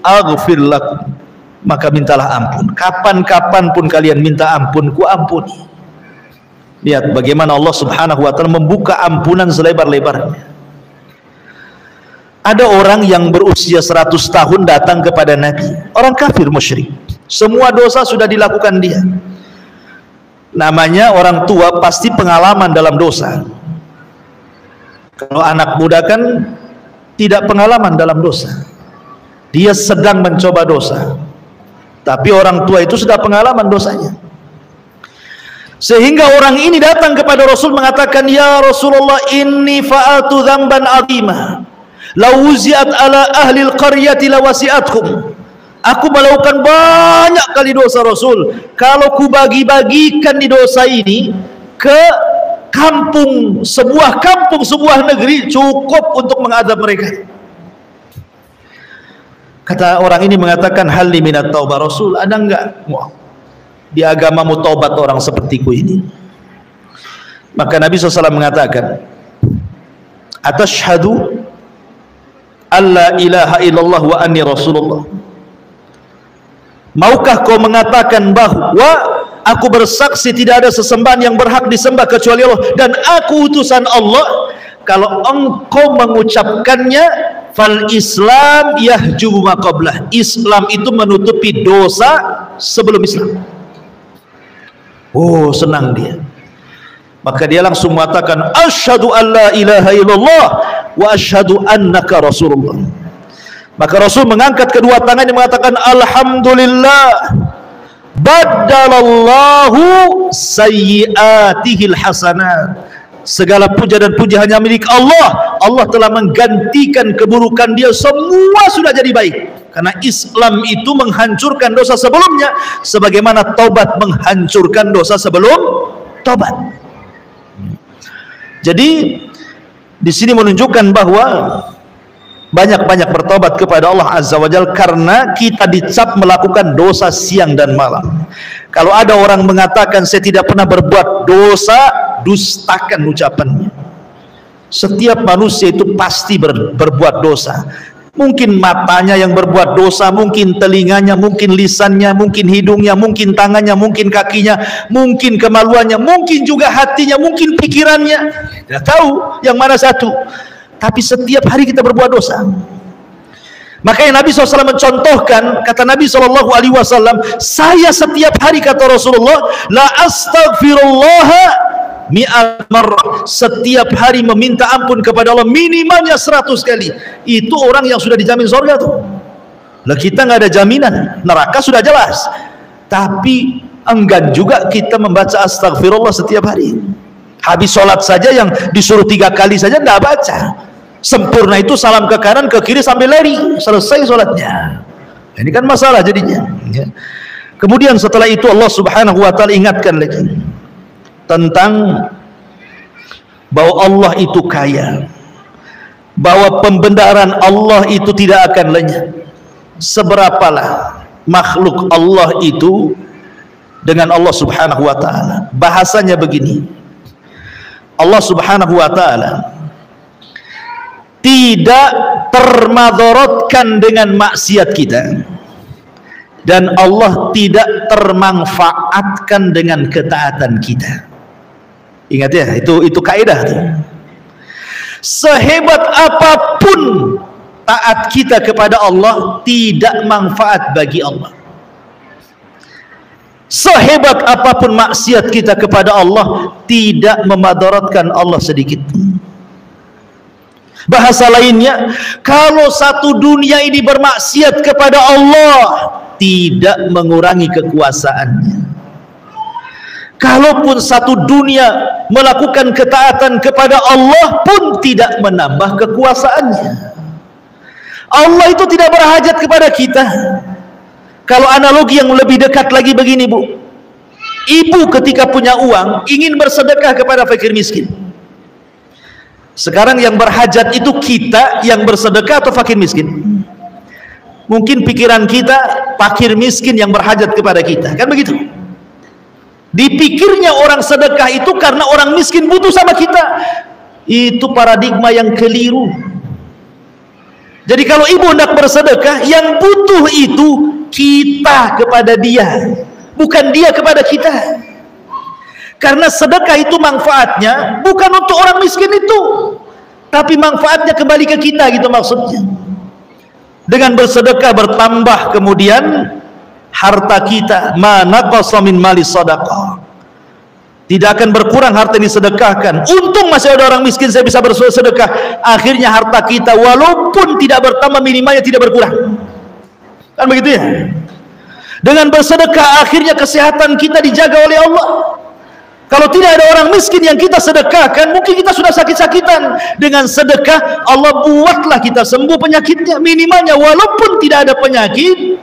aghfir lakum. Maka mintalah ampun. Kapan-kapan pun kalian minta ampun, ku ampuni. Lihat bagaimana Allah Subhanahu wa taala membuka ampunan selebar-lebarnya. Ada orang yang berusia 100 tahun datang kepada Nabi, orang kafir musyrik, semua dosa sudah dilakukan dia. Namanya orang tua pasti pengalaman dalam dosa. Kalau anak muda kan tidak pengalaman dalam dosa, dia sedang mencoba dosa. Tapi orang tua itu sudah pengalaman dosanya. Sehingga orang ini datang kepada Rasul mengatakan, ya Rasulullah, inni fa'altu dzamban 'azima law wuzi'at ala ahli al-qaryati lawasi'atkum. Aku melakukan banyak kali dosa Rasul, kalau ku bagi-bagikan di dosa ini ke kampung, sebuah negeri, cukup untuk mengadab mereka. Kata orang ini mengatakan, halli minat taubah Rasul, ada enggak di agamamu taubat orang sepertiku ini? Maka Nabi SAW mengatakan, atashhadu alla ilaha illallah wa anni rasulullah. Maukah kau mengatakan bahwa aku bersaksi tidak ada sesembahan yang berhak disembah kecuali Allah dan aku utusan Allah? Kalau engkau mengucapkannya, fal Islam yahjubu ma qablah. Islam itu menutupi dosa sebelum Islam. Oh, senang dia. Maka dia langsung mengatakan, asyhadu alla ilaha illallah wa asyhadu annaka rasulullah. Maka Rasul mengangkat kedua tangannya mengatakan, alhamdulillah badalallahu sayyiatihil hasanat. Segala puja dan puji hanya milik Allah. Allah telah menggantikan keburukan dia, semua sudah jadi baik. Karena Islam itu menghancurkan dosa sebelumnya, sebagaimana taubat menghancurkan dosa sebelum taubat. Jadi di sini menunjukkan bahwa banyak-banyak bertobat kepada Allah Azza wa Jalla, karena kita dicap melakukan dosa siang dan malam. Kalau ada orang mengatakan saya tidak pernah berbuat dosa, dustakan ucapannya. Setiap manusia itu pasti berbuat dosa. Mungkin matanya yang berbuat dosa, mungkin telinganya, mungkin lisannya, mungkin hidungnya, mungkin tangannya, mungkin kakinya, mungkin kemaluannya, mungkin juga hatinya, mungkin pikirannya. Tidak tahu yang mana satu. Tapi setiap hari kita berbuat dosa. Makanya Nabi SAW mencontohkan, kata Nabi SAW, saya setiap hari, kata Rasulullah, la astaghfirullah mi'at marrah, setiap hari meminta ampun kepada Allah minimalnya 100 kali. Itu orang yang sudah dijamin surga tuh. Lah kita nggak ada jaminan, neraka sudah jelas, tapi enggan juga kita membaca astagfirullah setiap hari. Habis sholat saja yang disuruh 3 kali saja nggak baca. Sempurna itu salam ke kanan ke kiri sambil lari, selesai sholatnya. Ini kan masalah jadinya. Kemudian setelah itu Allah Subhanahu wa ta'ala ingatkan lagi tentang bahwa Allah itu kaya, bahwa pembenaran Allah itu tidak akan lenyap. Seberapalah makhluk Allah itu dengan Allah Subhanahu wa ta'ala. Bahasanya begini, Allah Subhanahu wa ta'ala tidak termadaratkan dengan maksiat kita, dan Allah tidak termanfaatkan dengan ketaatan kita. Ingat ya, itu kaidah tuh. Sehebat apapun taat kita kepada Allah, tidak manfaat bagi Allah. Sehebat apapun maksiat kita kepada Allah, tidak memadaratkan Allah sedikit pun. Bahasa lainnya, kalau satu dunia ini bermaksiat kepada Allah, tidak mengurangi kekuasaannya. Kalaupun satu dunia melakukan ketaatan kepada Allah pun tidak menambah kekuasaannya. Allah itu tidak berhajat kepada kita. Kalau analogi yang lebih dekat lagi begini, Bu. Ibu ketika punya uang ingin bersedekah kepada fakir miskin. Sekarang yang berhajat itu kita yang bersedekah atau fakir miskin? Mungkin pikiran kita fakir miskin yang berhajat kepada kita, kan begitu? Dipikirnya orang sedekah itu karena orang miskin butuh sama kita. Itu paradigma yang keliru. Jadi kalau ibu hendak bersedekah, yang butuh itu kita kepada dia, bukan dia kepada kita. Karena sedekah itu manfaatnya bukan untuk orang miskin itu, tapi manfaatnya kembali ke kita, gitu maksudnya. Dengan bersedekah bertambah kemudian harta kita, ma naqasa min mali sadaqah. Tidak akan berkurang harta yang disedekahkan. Untung masih ada orang miskin, saya bisa bersedekah. Akhirnya harta kita walaupun tidak bertambah, minimalnya tidak berkurang. Kan begitu ya? Dengan bersedekah akhirnya kesehatan kita dijaga oleh Allah. Kalau tidak ada orang miskin yang kita sedekahkan, mungkin kita sudah sakit-sakitan. Dengan sedekah Allah buatlah kita sembuh penyakitnya. Minimalnya walaupun tidak ada penyakit,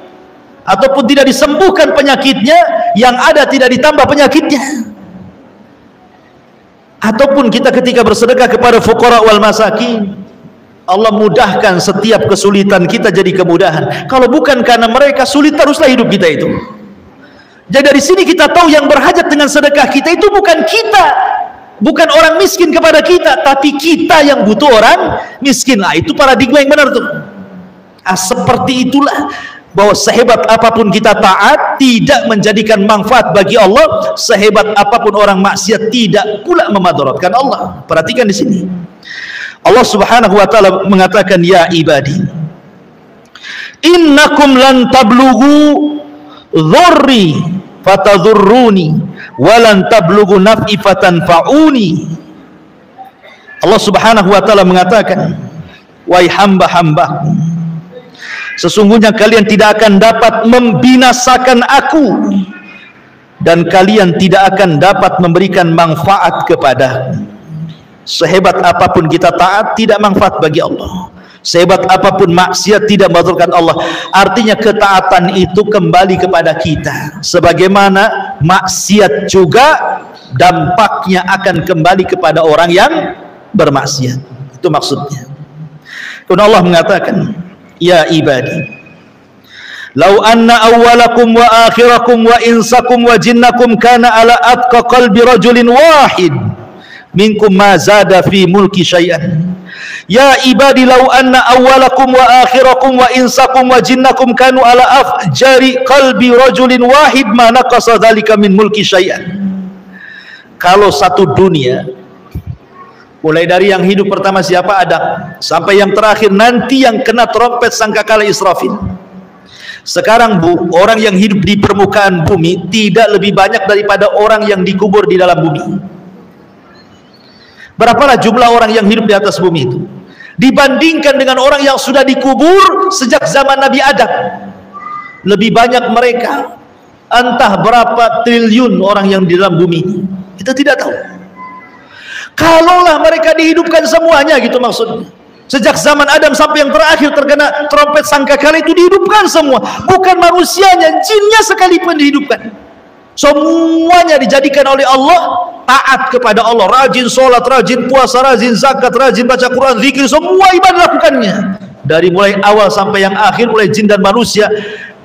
ataupun tidak disembuhkan penyakitnya, yang ada tidak ditambah penyakitnya. Ataupun kita ketika bersedekah kepada fuqara wal masakin, Allah mudahkan setiap kesulitan kita jadi kemudahan. Kalau bukan karena mereka, sulit teruslah hidup kita itu. Jadi dari sini kita tahu yang berhajat dengan sedekah kita itu bukan kita, bukan orang miskin kepada kita, tapi kita yang butuh orang miskin. Nah, itu paradigma yang benar tuh. Seperti itulah, bahwa sehebat apapun kita taat tidak menjadikan manfaat bagi Allah, sehebat apapun orang maksiat tidak pula memadaratkan Allah. Perhatikan di sini. Allah Subhanahu wa taala mengatakan, ya ibadi, innakum lan tablughu dhurri fatadhurruni walan tablughu naf'i fatanfa'uni. Allah Subhanahu wa taala mengatakan, wahai hamba-hambaku, sesungguhnya kalian tidak akan dapat membinasakan aku, dan kalian tidak akan dapat memberikan manfaat kepadaku. Sehebat apapun kita taat, tidak manfaat bagi Allah. Sehebat apapun maksiat, tidak memadaratkan Allah. Artinya ketaatan itu kembali kepada kita. Sebagaimana maksiat juga dampaknya akan kembali kepada orang yang bermaksiat. Itu maksudnya. Kemudian Allah mengatakan, ya ibadi, lau anna awwalakum wa akhirakum wa insakum wa jinnakum kana ala atqa qalbi rajulin wahid minkum ma zada fi mulki syai'an. Ya ibadi, lau anna awwalakum wa akhirakum wa insakum wa jinnakum kanu ala afjari qalbi rajulin wahid ma naqasa dzalika min mulki syai'an. Kalau satu dunia Mulai dari yang hidup pertama siapa? Adam, sampai yang terakhir nanti yang kena trompet sangkakala Israfil. Sekarang Bu, orang yang hidup di permukaan bumi tidak lebih banyak daripada orang yang dikubur di dalam bumi. Berapalah jumlah orang yang hidup di atas bumi itu dibandingkan dengan orang yang sudah dikubur sejak zaman Nabi Adam? Lebih banyak mereka. Entah berapa triliun orang yang di dalam bumi ini, kita tidak tahu. Kalaulah mereka dihidupkan semuanya, gitu maksudnya, sejak zaman Adam sampai yang terakhir terkena trompet sangkakala itu dihidupkan semua, bukan manusianya, jinnya sekalipun dihidupkan. Semuanya dijadikan oleh Allah taat kepada Allah, rajin sholat, rajin puasa, rajin zakat, rajin baca Quran, zikir, semua ibadah lakukannya. Dari mulai awal sampai yang akhir, mulai jin dan manusia.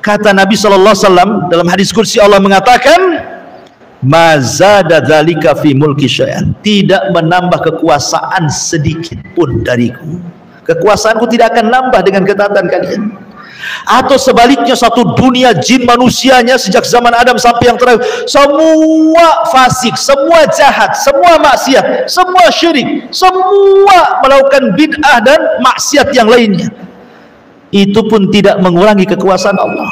Kata Nabi SAW dalam hadis kursi, Allah mengatakan, mazada dzalika fi mulki syai'an, tidak menambah kekuasaan sedikit pun dariku. Kekuasaanku tidak akan nambah dengan ketaatan kalian. Atau sebaliknya, satu dunia jin manusianya sejak zaman Adam sampai yang terakhir, semua fasik, semua jahat, semua maksiat, semua syirik, semua melakukan bid'ah dan maksiat yang lainnya, itu pun tidak mengurangi kekuasaan Allah.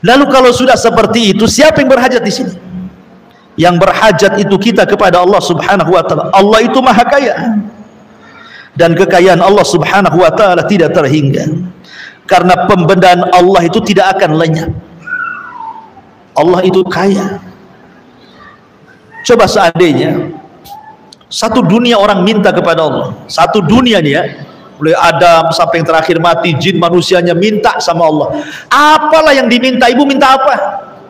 Lalu kalau sudah seperti itu, siapa yang berhajat di sini? Yang berhajat itu kita kepada Allah Subhanahu wa taala. Allah itu Maha Kaya. Dan kekayaan Allah Subhanahu wa taala tidak terhingga. Karena pembendaan Allah itu tidak akan lenyap. Allah itu kaya. Coba seandainya satu dunia orang minta kepada Allah, satu dunia nih ya, mulai Adam sampai yang terakhir mati, jin manusianya minta sama Allah. Apalah yang diminta? Ibu minta apa?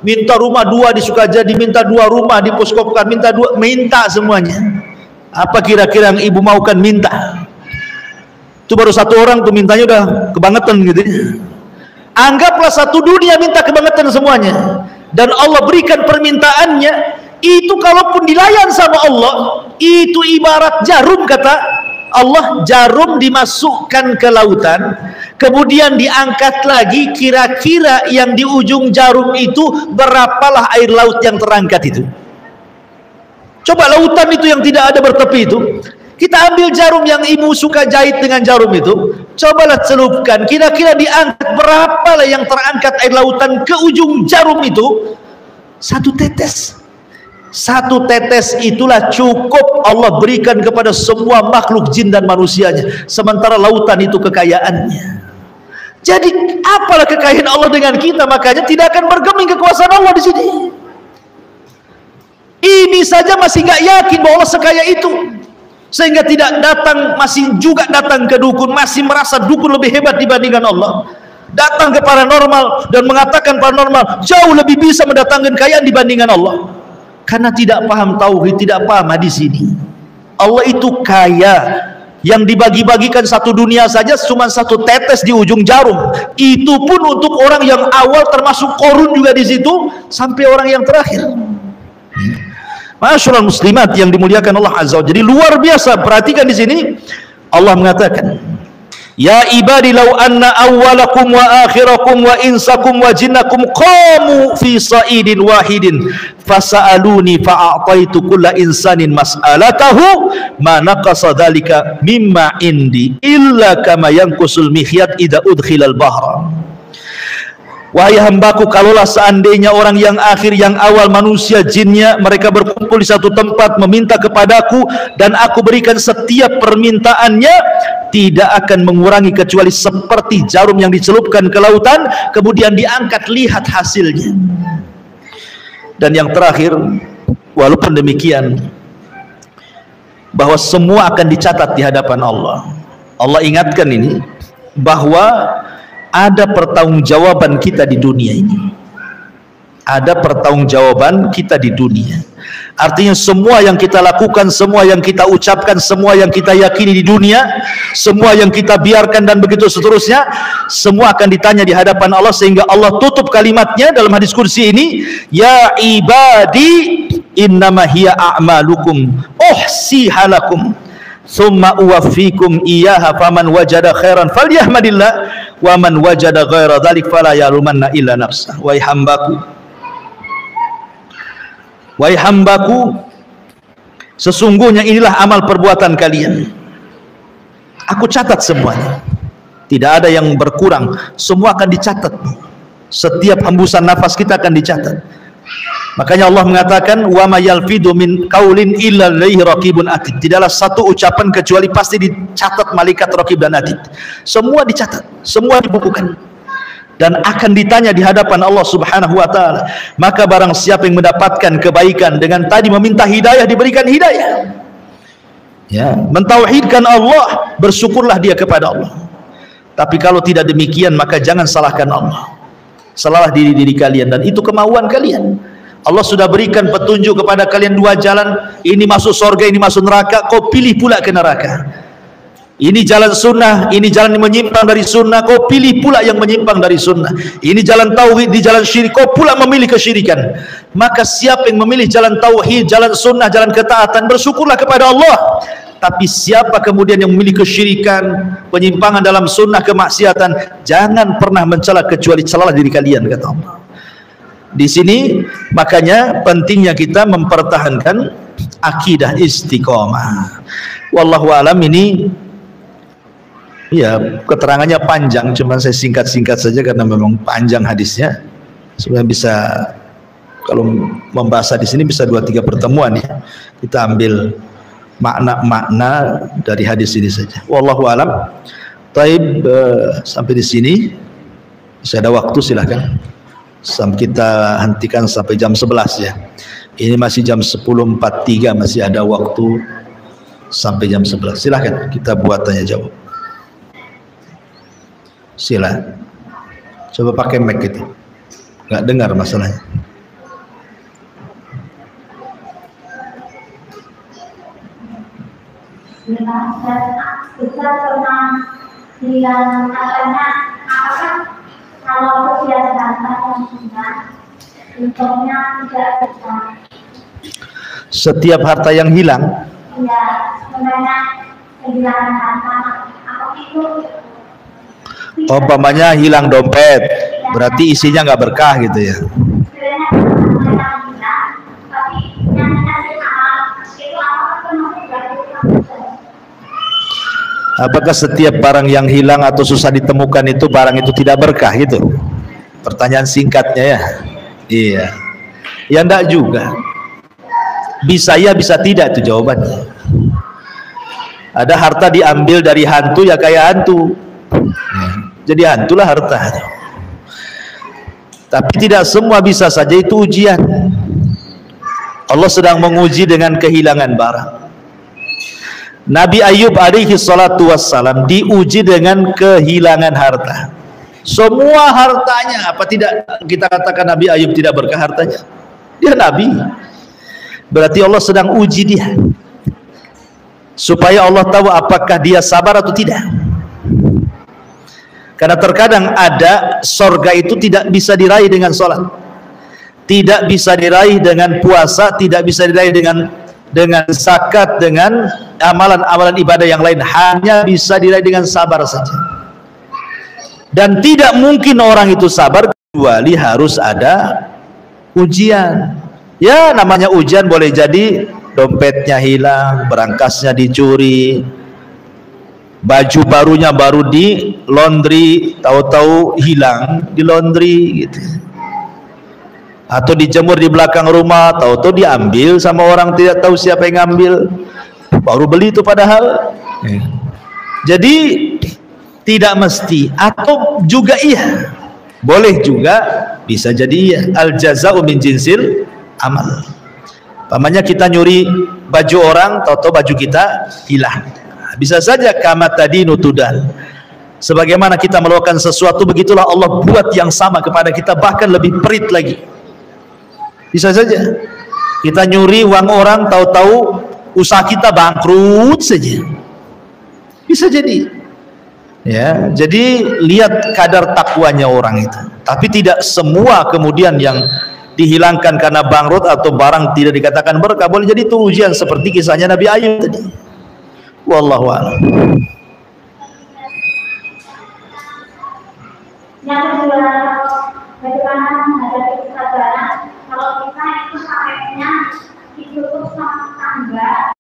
Minta rumah 2 di Sukajadi, minta 2 rumah di Poskopkan, minta semuanya. Apa kira-kira yang ibu maukan minta? Itu baru satu orang tuh mintanya udah kebangetan gitu. Anggaplah satu dunia minta kebangetan semuanya, dan Allah berikan permintaannya itu, kalaupun dilayan sama Allah, itu ibarat jarum, kata Allah, jarum dimasukkan ke lautan, kemudian diangkat lagi, kira-kira yang di ujung jarum itu berapalah air laut yang terangkat itu? Coba lautan itu yang tidak ada bertepi itu, kita ambil jarum yang ibu suka jahit dengan jarum itu, cobalah celupkan, kira-kira diangkat berapalah yang terangkat air lautan ke ujung jarum itu? Satu tetes. Satu tetes itulah cukup Allah berikan kepada semua makhluk jin dan manusianya, sementara lautan itu kekayaannya. Jadi apalah kekayaan Allah dengan kita? Makanya tidak akan bergeming kekuasaan Allah di sini. Ini saja masih nggak yakin bahwa Allah sekaya itu, sehingga tidak datang, masih juga datang ke dukun, masih merasa dukun lebih hebat dibandingkan Allah. Datang ke paranormal dan mengatakan paranormal jauh lebih bisa mendatangkan kekayaan dibandingkan Allah. Karena tidak paham tauhid, tidak paham hadis ini. Allah itu kaya, yang dibagi-bagikan satu dunia saja cuma satu tetes di ujung jarum. Itu pun untuk orang yang awal, termasuk Qarun juga di situ, sampai orang yang terakhir. Masyaallah muslimat yang dimuliakan Allah Azza wa Jalla. Jadi luar biasa. Perhatikan di sini Allah mengatakan, ya ibadi law anna awwalakum wa akhirakum wa insakum wa jinnakum qamu fi sa'idin wahidin fasa'aluni fa'ataitu kulla insanin mas'alatahu ma naqasa dhalika mimma indi illa kama yanqusul mihyat idza udkhilal bahra. Wahai hambaku, kalaulah seandainya orang yang akhir, yang awal, manusia, jinnya, mereka berkumpul di satu tempat meminta kepadaku dan aku berikan setiap permintaannya, tidak akan mengurangi kecuali seperti jarum yang dicelupkan ke lautan kemudian diangkat, lihat hasilnya. Dan yang terakhir, walaupun demikian, bahwa semua akan dicatat di hadapan Allah. Allah ingatkan ini bahwa ada pertanggungjawaban kita di dunia ini. Ada pertanggungjawaban kita di dunia. Artinya semua yang kita lakukan, semua yang kita ucapkan, semua yang kita yakini di dunia, semua yang kita biarkan dan begitu seterusnya, semua akan ditanya di hadapan Allah. Sehingga Allah tutup kalimatnya dalam hadis kursi ini, ya ibadi innama hiya a'malukum uhsiha lakum thumma uwaffikum iyyaha faman wajada khairan falyahmadillah wa man wajada ghaira dzalik fala yalumanna illa nafsah. Wahai hambaku, Sesungguhnya inilah amal perbuatan kalian. Aku catat semuanya. Tidak ada yang berkurang, semua akan dicatat. Setiap hembusan nafas kita akan dicatat. Makanya Allah mengatakan, wa ma yalfidu min qaulin illa alaihi raqibun atid. Tidaklah satu ucapan kecuali pasti dicatat malaikat raqib dan atid. Semua dicatat, semua dibukukan, dan akan ditanya di hadapan Allah Subhanahu wa taala. Maka barang siapa yang mendapatkan kebaikan dengan tadi meminta hidayah, diberikan hidayah. Ya, mentauhidkan Allah, bersyukurlah dia kepada Allah. Tapi kalau tidak demikian, maka jangan salahkan Allah. Salahlah diri kalian, dan itu kemauan kalian. Allah sudah berikan petunjuk kepada kalian dua jalan, ini masuk surga, ini masuk neraka, kau pilih pula ke neraka. Ini jalan sunnah, ini jalan yang menyimpang dari sunnah, kau pilih pula yang menyimpang dari sunnah. Ini jalan tauhid, di jalan syirik, kau pula memilih kesyirikan. Maka siapa yang memilih jalan tauhid, jalan sunnah, jalan ketaatan, bersyukurlah kepada Allah. Tapi siapa kemudian yang memilih kesyirikan, penyimpangan dalam sunnah, kemaksiatan, jangan pernah mencela kecuali celalah diri kalian, kata Allah. Di sini makanya pentingnya kita mempertahankan akidah istiqomah. Wallahu alam. Ini ya keterangannya panjang, cuma saya singkat-singkat saja karena memang panjang hadisnya. Sebenarnya bisa, kalau membahas di sini bisa 2-3 pertemuan ya. Kita ambil makna-makna dari hadis ini saja. Wallahu alam. Taib, sampai di sini. Saya ada waktu, silahkan. Kita hentikan sampai jam 11 ya. Ini masih jam 10.43, masih ada waktu sampai jam 11. Silahkan kita buat tanya jawab. Sila. Coba pakai mic itu. Nggak dengar masalahnya.
Bisa pernah bilang katanya, apakah kalau kegiatan yang sunnah untungnya tidak bisa?
Setiap harta yang hilang,
Iya, sebenarnya kehilangan harta, apa itu?
umpamanya hilang dompet, berarti isinya nggak berkah gitu ya.
Sebenarnya hilang, tapi yang kita amal itu apa pun
Apakah setiap barang yang hilang atau susah ditemukan itu barang itu tidak berkah gitu? Pertanyaan singkatnya ya. Iya. Ya enggak juga. Bisa ya, bisa tidak, itu jawabannya. Ada harta diambil dari hantu ya kayak hantu. Jadi hantulah harta. Tapi tidak semua bisa saja itu ujian. Allah sedang menguji dengan kehilangan barang. Nabi Ayub alaihi salatu wassalam diuji dengan kehilangan harta. Semua hartanya, apa tidak kita katakan Nabi Ayub tidak berkah hartanya? Dia Nabi. Berarti Allah sedang uji dia, supaya Allah tahu apakah dia sabar atau tidak. Karena terkadang ada sorga itu tidak bisa diraih dengan sholat, tidak bisa diraih dengan puasa, tidak bisa diraih dengan zakat, dengan amalan-amalan ibadah yang lain, hanya bisa diraih dengan sabar saja. Dan tidak mungkin orang itu sabar kecuali harus ada ujian. Ya namanya ujian, boleh jadi dompetnya hilang, berangkasnya dicuri, baju barunya baru di laundry, tahu-tahu hilang di laundry gitu. Atau dijemur di belakang rumah, tahu-tahu diambil sama orang tidak tahu siapa yang ngambil, baru beli itu padahal. Jadi tidak mesti, atau juga iya, boleh juga, bisa jadi iya. Al jaza'u min jinsil amal. Pamannya kita nyuri baju orang, tahu-tahu baju kita hilang. Bisa saja kama tadinu tudal. Sebagaimana kita melakukan sesuatu, begitulah Allah buat yang sama kepada kita, bahkan lebih perit lagi. Bisa saja kita nyuri uang orang, tahu-tahu usaha kita bangkrut saja. Bisa jadi. Ya, jadi lihat kadar takwanya orang itu. Tapi tidak semua kemudian yang dihilangkan karena bangkrut atau barang tidak dikatakan berkah. Boleh jadi itu ujian seperti kisahnya Nabi Ayub tadi. Wallahu a'lam.
Yang kedua, bagaimana menghadapi kesabaran kalau kita itu sakitnya ditutup sama tangga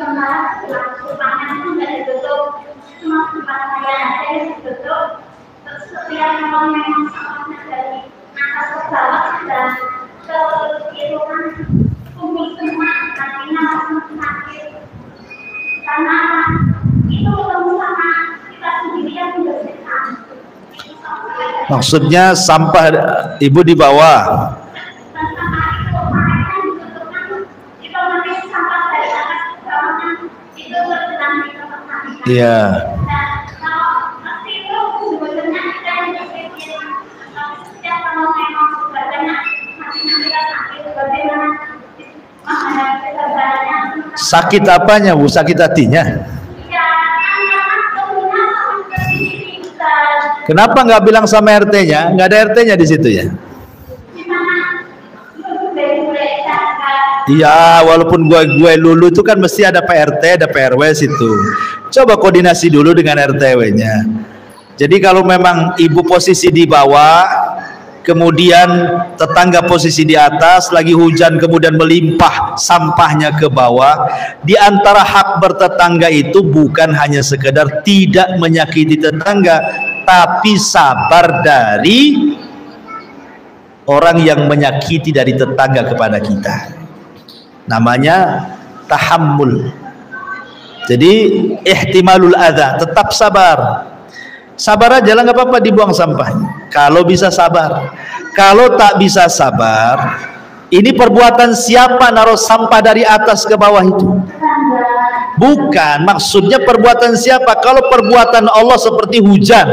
sementara ruangan itu nggak ditutup, cuma tempat saya aja yang ditutup. Terus setiap memang sampahnya dari atas ke bawah dan ke itu kan kumpul semua, artinya langsung sakit. Karena itu ketemu sama kita sendiri yang membersihkan.
Maksudnya sampah ibu di bawah. Iya. Sakit apanya Bu? Sakit hatinya? Kenapa nggak bilang sama RT-nya? Nggak ada RT-nya di situ ya? Iya, walaupun gue lulu itu kan mesti ada PRT, ada PRW situ. Coba koordinasi dulu dengan RT-nya. Jadi kalau memang ibu posisi di bawah, kemudian tetangga posisi di atas, lagi hujan kemudian melimpah sampahnya ke bawah, di antara hak bertetangga itu bukan hanya sekedar tidak menyakiti tetangga, tapi sabar dari orang yang menyakiti dari tetangga kepada kita. Namanya tahammul. Jadi ihtimalul adza, tetap sabar. Sabar aja lah, nggak apa-apa dibuang sampahnya. Kalau bisa sabar. Kalau tak bisa sabar, ini perbuatan siapa naruh sampah dari atas ke bawah itu? Bukan, maksudnya perbuatan siapa? Kalau perbuatan Allah seperti hujan,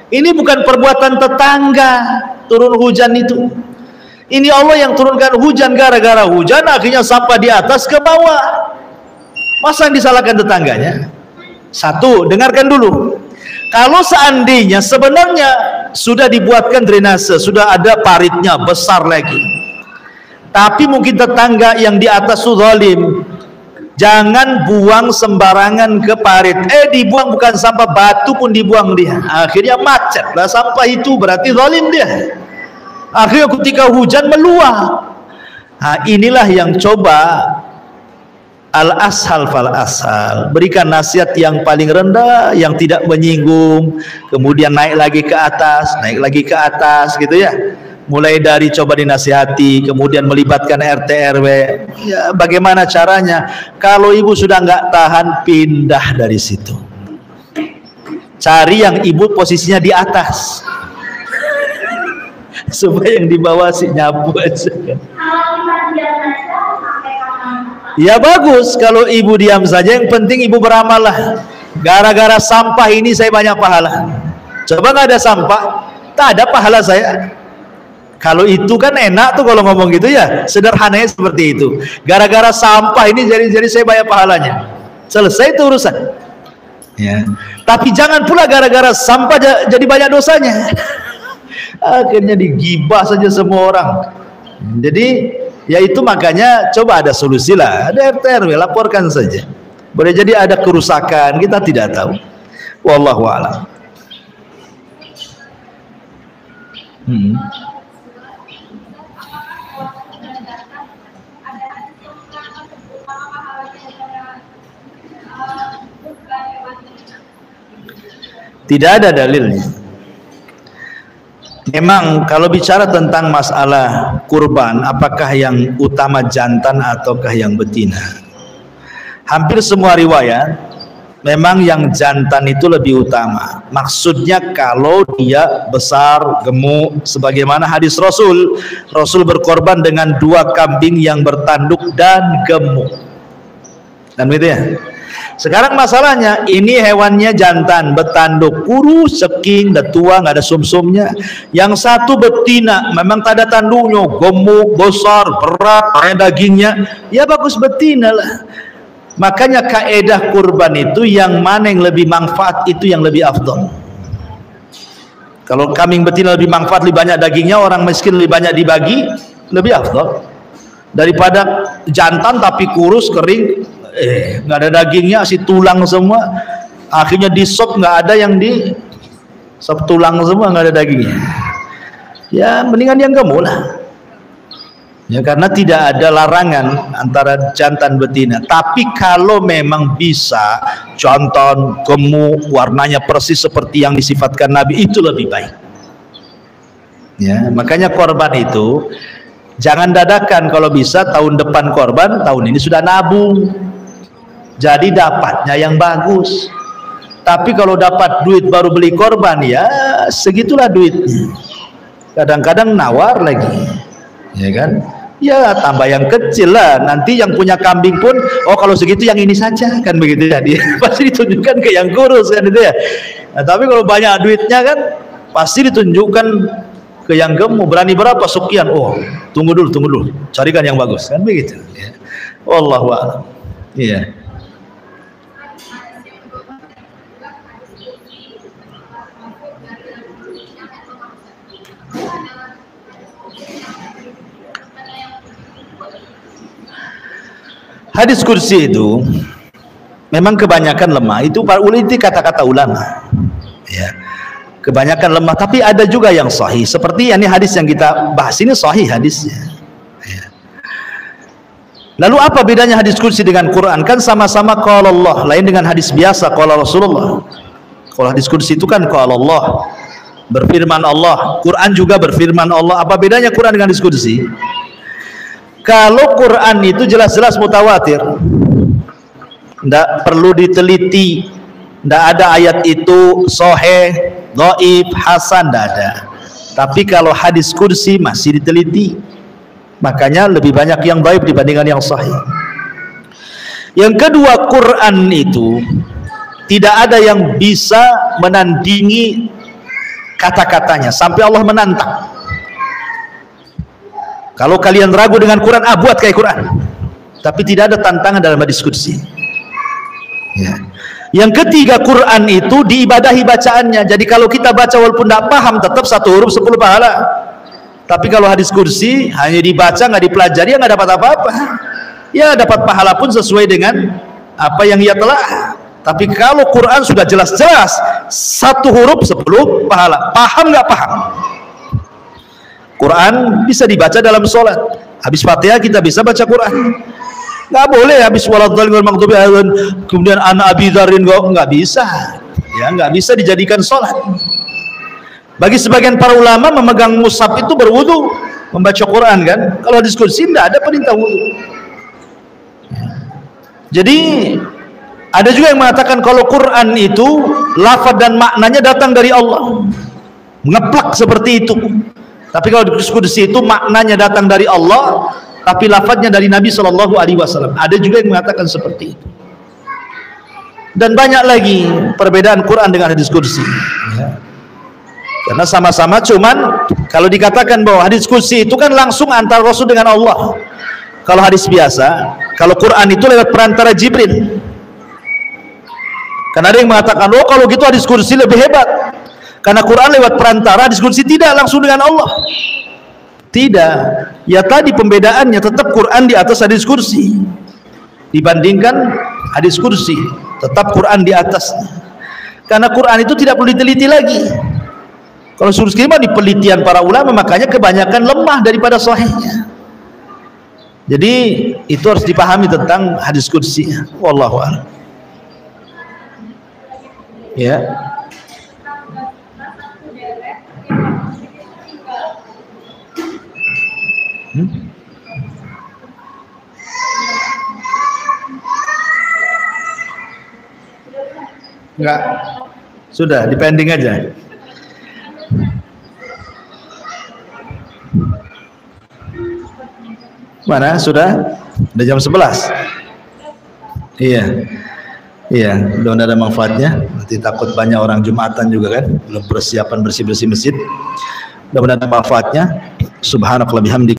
ini bukan perbuatan tetangga turun hujan itu. Ini Allah yang turunkan hujan, gara-gara hujan akhirnya sampah di atas ke bawah. Masa yang disalahkan tetangganya? Satu, dengarkan dulu. Kalau seandainya sebenarnya sudah dibuatkan drainase, sudah ada paritnya besar lagi, tapi mungkin tetangga yang di atas itu zalim, jangan buang sembarangan ke parit. Dibuang bukan sampah, batu pun dibuang dia. Akhirnya macet lah sampah itu, berarti zalim dia. Akhirnya ketika hujan meluap. Nah, inilah yang coba al-ashal fal ashal, berikan nasihat yang paling rendah, yang tidak menyinggung, kemudian naik lagi ke atas, naik lagi ke atas gitu ya. Mulai dari coba dinasihati, kemudian melibatkan RT RW. Ya, bagaimana caranya? Kalau ibu sudah nggak tahan, pindah dari situ. Cari yang ibu posisinya di atas, supaya yang di bawah sih nyapu aja. Ya bagus kalau ibu diam saja, yang penting ibu beramal lah. Gara-gara sampah ini saya banyak pahala. Coba nggak ada sampah, tak ada pahala saya. Kalau itu kan enak tuh kalau ngomong gitu ya, sederhananya seperti itu. Gara-gara sampah ini jadi saya banyak pahalanya. Selesai itu urusan. Ya. Tapi jangan pula gara-gara sampah jadi banyak dosanya. Akhirnya digibah saja semua orang. Jadi ya itu makanya coba ada solusi lah, ada RT RW, laporkan saja. Boleh jadi ada kerusakan, kita tidak tahu. Wallahu a'lam. Tidak ada dalilnya. Memang kalau bicara tentang masalah kurban, apakah yang utama jantan ataukah yang betina? Hampir semua riwayat memang yang jantan itu lebih utama. Maksudnya kalau dia besar, gemuk, sebagaimana hadis Rasul. Rasul berkorban dengan 2 kambing yang bertanduk dan gemuk. Dan begitu ya. Sekarang masalahnya ini hewannya jantan, bertanduk, kurus, ceking, udah tua, nggak ada sumsumnya. Yang satu betina, memang tak ada tanduknya, gemuk, besar, berat, kayak dagingnya. Ya bagus betina lah. Makanya kaedah kurban itu yang mana yang lebih manfaat itu yang lebih afdal. Kalau kambing betina lebih manfaat, lebih banyak dagingnya, orang miskin lebih banyak dibagi, lebih afdal daripada jantan tapi kurus, kering, nggak ada dagingnya, si tulang semua. Akhirnya di sop nggak ada yang di sop, tulang semua, nggak ada dagingnya. Ya mendingan yang gemuk lah. Ya, karena tidak ada larangan antara jantan betina. Tapi kalau memang bisa jantan gemuk, warnanya persis seperti yang disifatkan Nabi, itu lebih baik. Ya, makanya korban itu jangan dadakan. Kalau bisa tahun depan korban, tahun ini sudah nabung. Jadi dapatnya yang bagus. Tapi kalau dapat duit baru beli korban, ya segitulah duitnya. Kadang-kadang nawar lagi, ya kan? Ya tambah yang kecil lah. Nanti yang punya kambing pun, oh kalau segitu yang ini saja, kan begitu ya. Dia pasti ditunjukkan ke yang kurus kan itu ya. Nah, tapi kalau banyak duitnya kan pasti ditunjukkan ke yang gemuk. Berani berapa sekian? Oh tunggu dulu, carikan yang bagus, kan begitu ya. Wallahu a'lam. Iya. Hadis kursi itu memang kebanyakan lemah. Itu para ulama, itu kata-kata ulama. Ya, kebanyakan lemah. Tapi ada juga yang sahih. Seperti ini hadis yang kita bahas ini sahih hadisnya. Ya. Lalu apa bedanya hadis kursi dengan Quran? Kan sama-sama qala Allah, lain dengan hadis biasa qala Rasulullah. Kalau hadis kursi itu kan qala Allah, berfirman Allah. Quran juga berfirman Allah. Apa bedanya Quran dengan hadis kursi? Kalau Quran itu jelas-jelas mutawatir, tidak perlu diteliti, tidak ada ayat itu sahih, dhaif, hasan, tidak ada. Tapi kalau hadis kursi masih diteliti, makanya lebih banyak yang dhaif dibandingkan yang sahih. Yang kedua, Quran itu tidak ada yang bisa menandingi kata-katanya sampai Allah menantang. Kalau kalian ragu dengan Quran, buat kayak Quran. Tapi tidak ada tantangan dalam hadis kursi. Ya. Yang ketiga, Quran itu diibadahi bacaannya. Jadi kalau kita baca walaupun tidak paham, tetap 1 huruf 10 pahala. Tapi kalau hadis kursi hanya dibaca, nggak dipelajari, ya nggak dapat apa-apa. Ya dapat pahala pun sesuai dengan apa yang ia telah. Tapi kalau Quran sudah jelas-jelas 1 huruf 10 pahala. Paham nggak paham? Quran bisa dibaca dalam sholat. Habis Fatihah kita bisa baca Quran. Nggak boleh habis waladhdallin wal maghdubi alaihim kemudian an Abi Dzarrin, nggak bisa. Ya nggak bisa dijadikan sholat. Bagi sebagian para ulama memegang mushaf itu berwudu membaca Quran kan. Kalau diskusi tidak ada perintah wudu. Jadi ada juga yang mengatakan kalau Quran itu lafaz dan maknanya datang dari Allah, ngeplak seperti itu. Tapi kalau diskusi itu maknanya datang dari Allah, tapi lafadznya dari Nabi Shallallahu Alaihi Wasallam. Ada juga yang mengatakan seperti itu. Dan banyak lagi perbedaan Quran dengan hadis kursi. Ya. Karena sama-sama, cuman kalau dikatakan bahwa hadis kursi itu kan langsung antara Rasul dengan Allah. Kalau hadis biasa, kalau Quran itu lewat perantara Jibril. Karena ada yang mengatakan, oh kalau gitu hadis kursi lebih hebat. Karena Quran lewat perantara, hadis kursi tidak langsung dengan Allah. Tidak. Ya tadi pembedaannya, tetap Quran di atas hadis kursi dibandingkan hadis kursi. Tetap Quran di atasnya. Karena Quran itu tidak perlu diteliti lagi. Kalau hadis kursi di penelitian para ulama, makanya kebanyakan lemah daripada sahihnya. Jadi itu harus dipahami tentang hadis kursi. Wallahu a'lam. Ya. Enggak, sudah dipending aja. Mana sudah jam 11. Iya, belum ada manfaatnya. Nanti takut banyak orang Jumatan juga kan, belum persiapan bersih-bersih masjid. Mudah-mudahan ada manfaatnya. Subhanakallah bihamdik.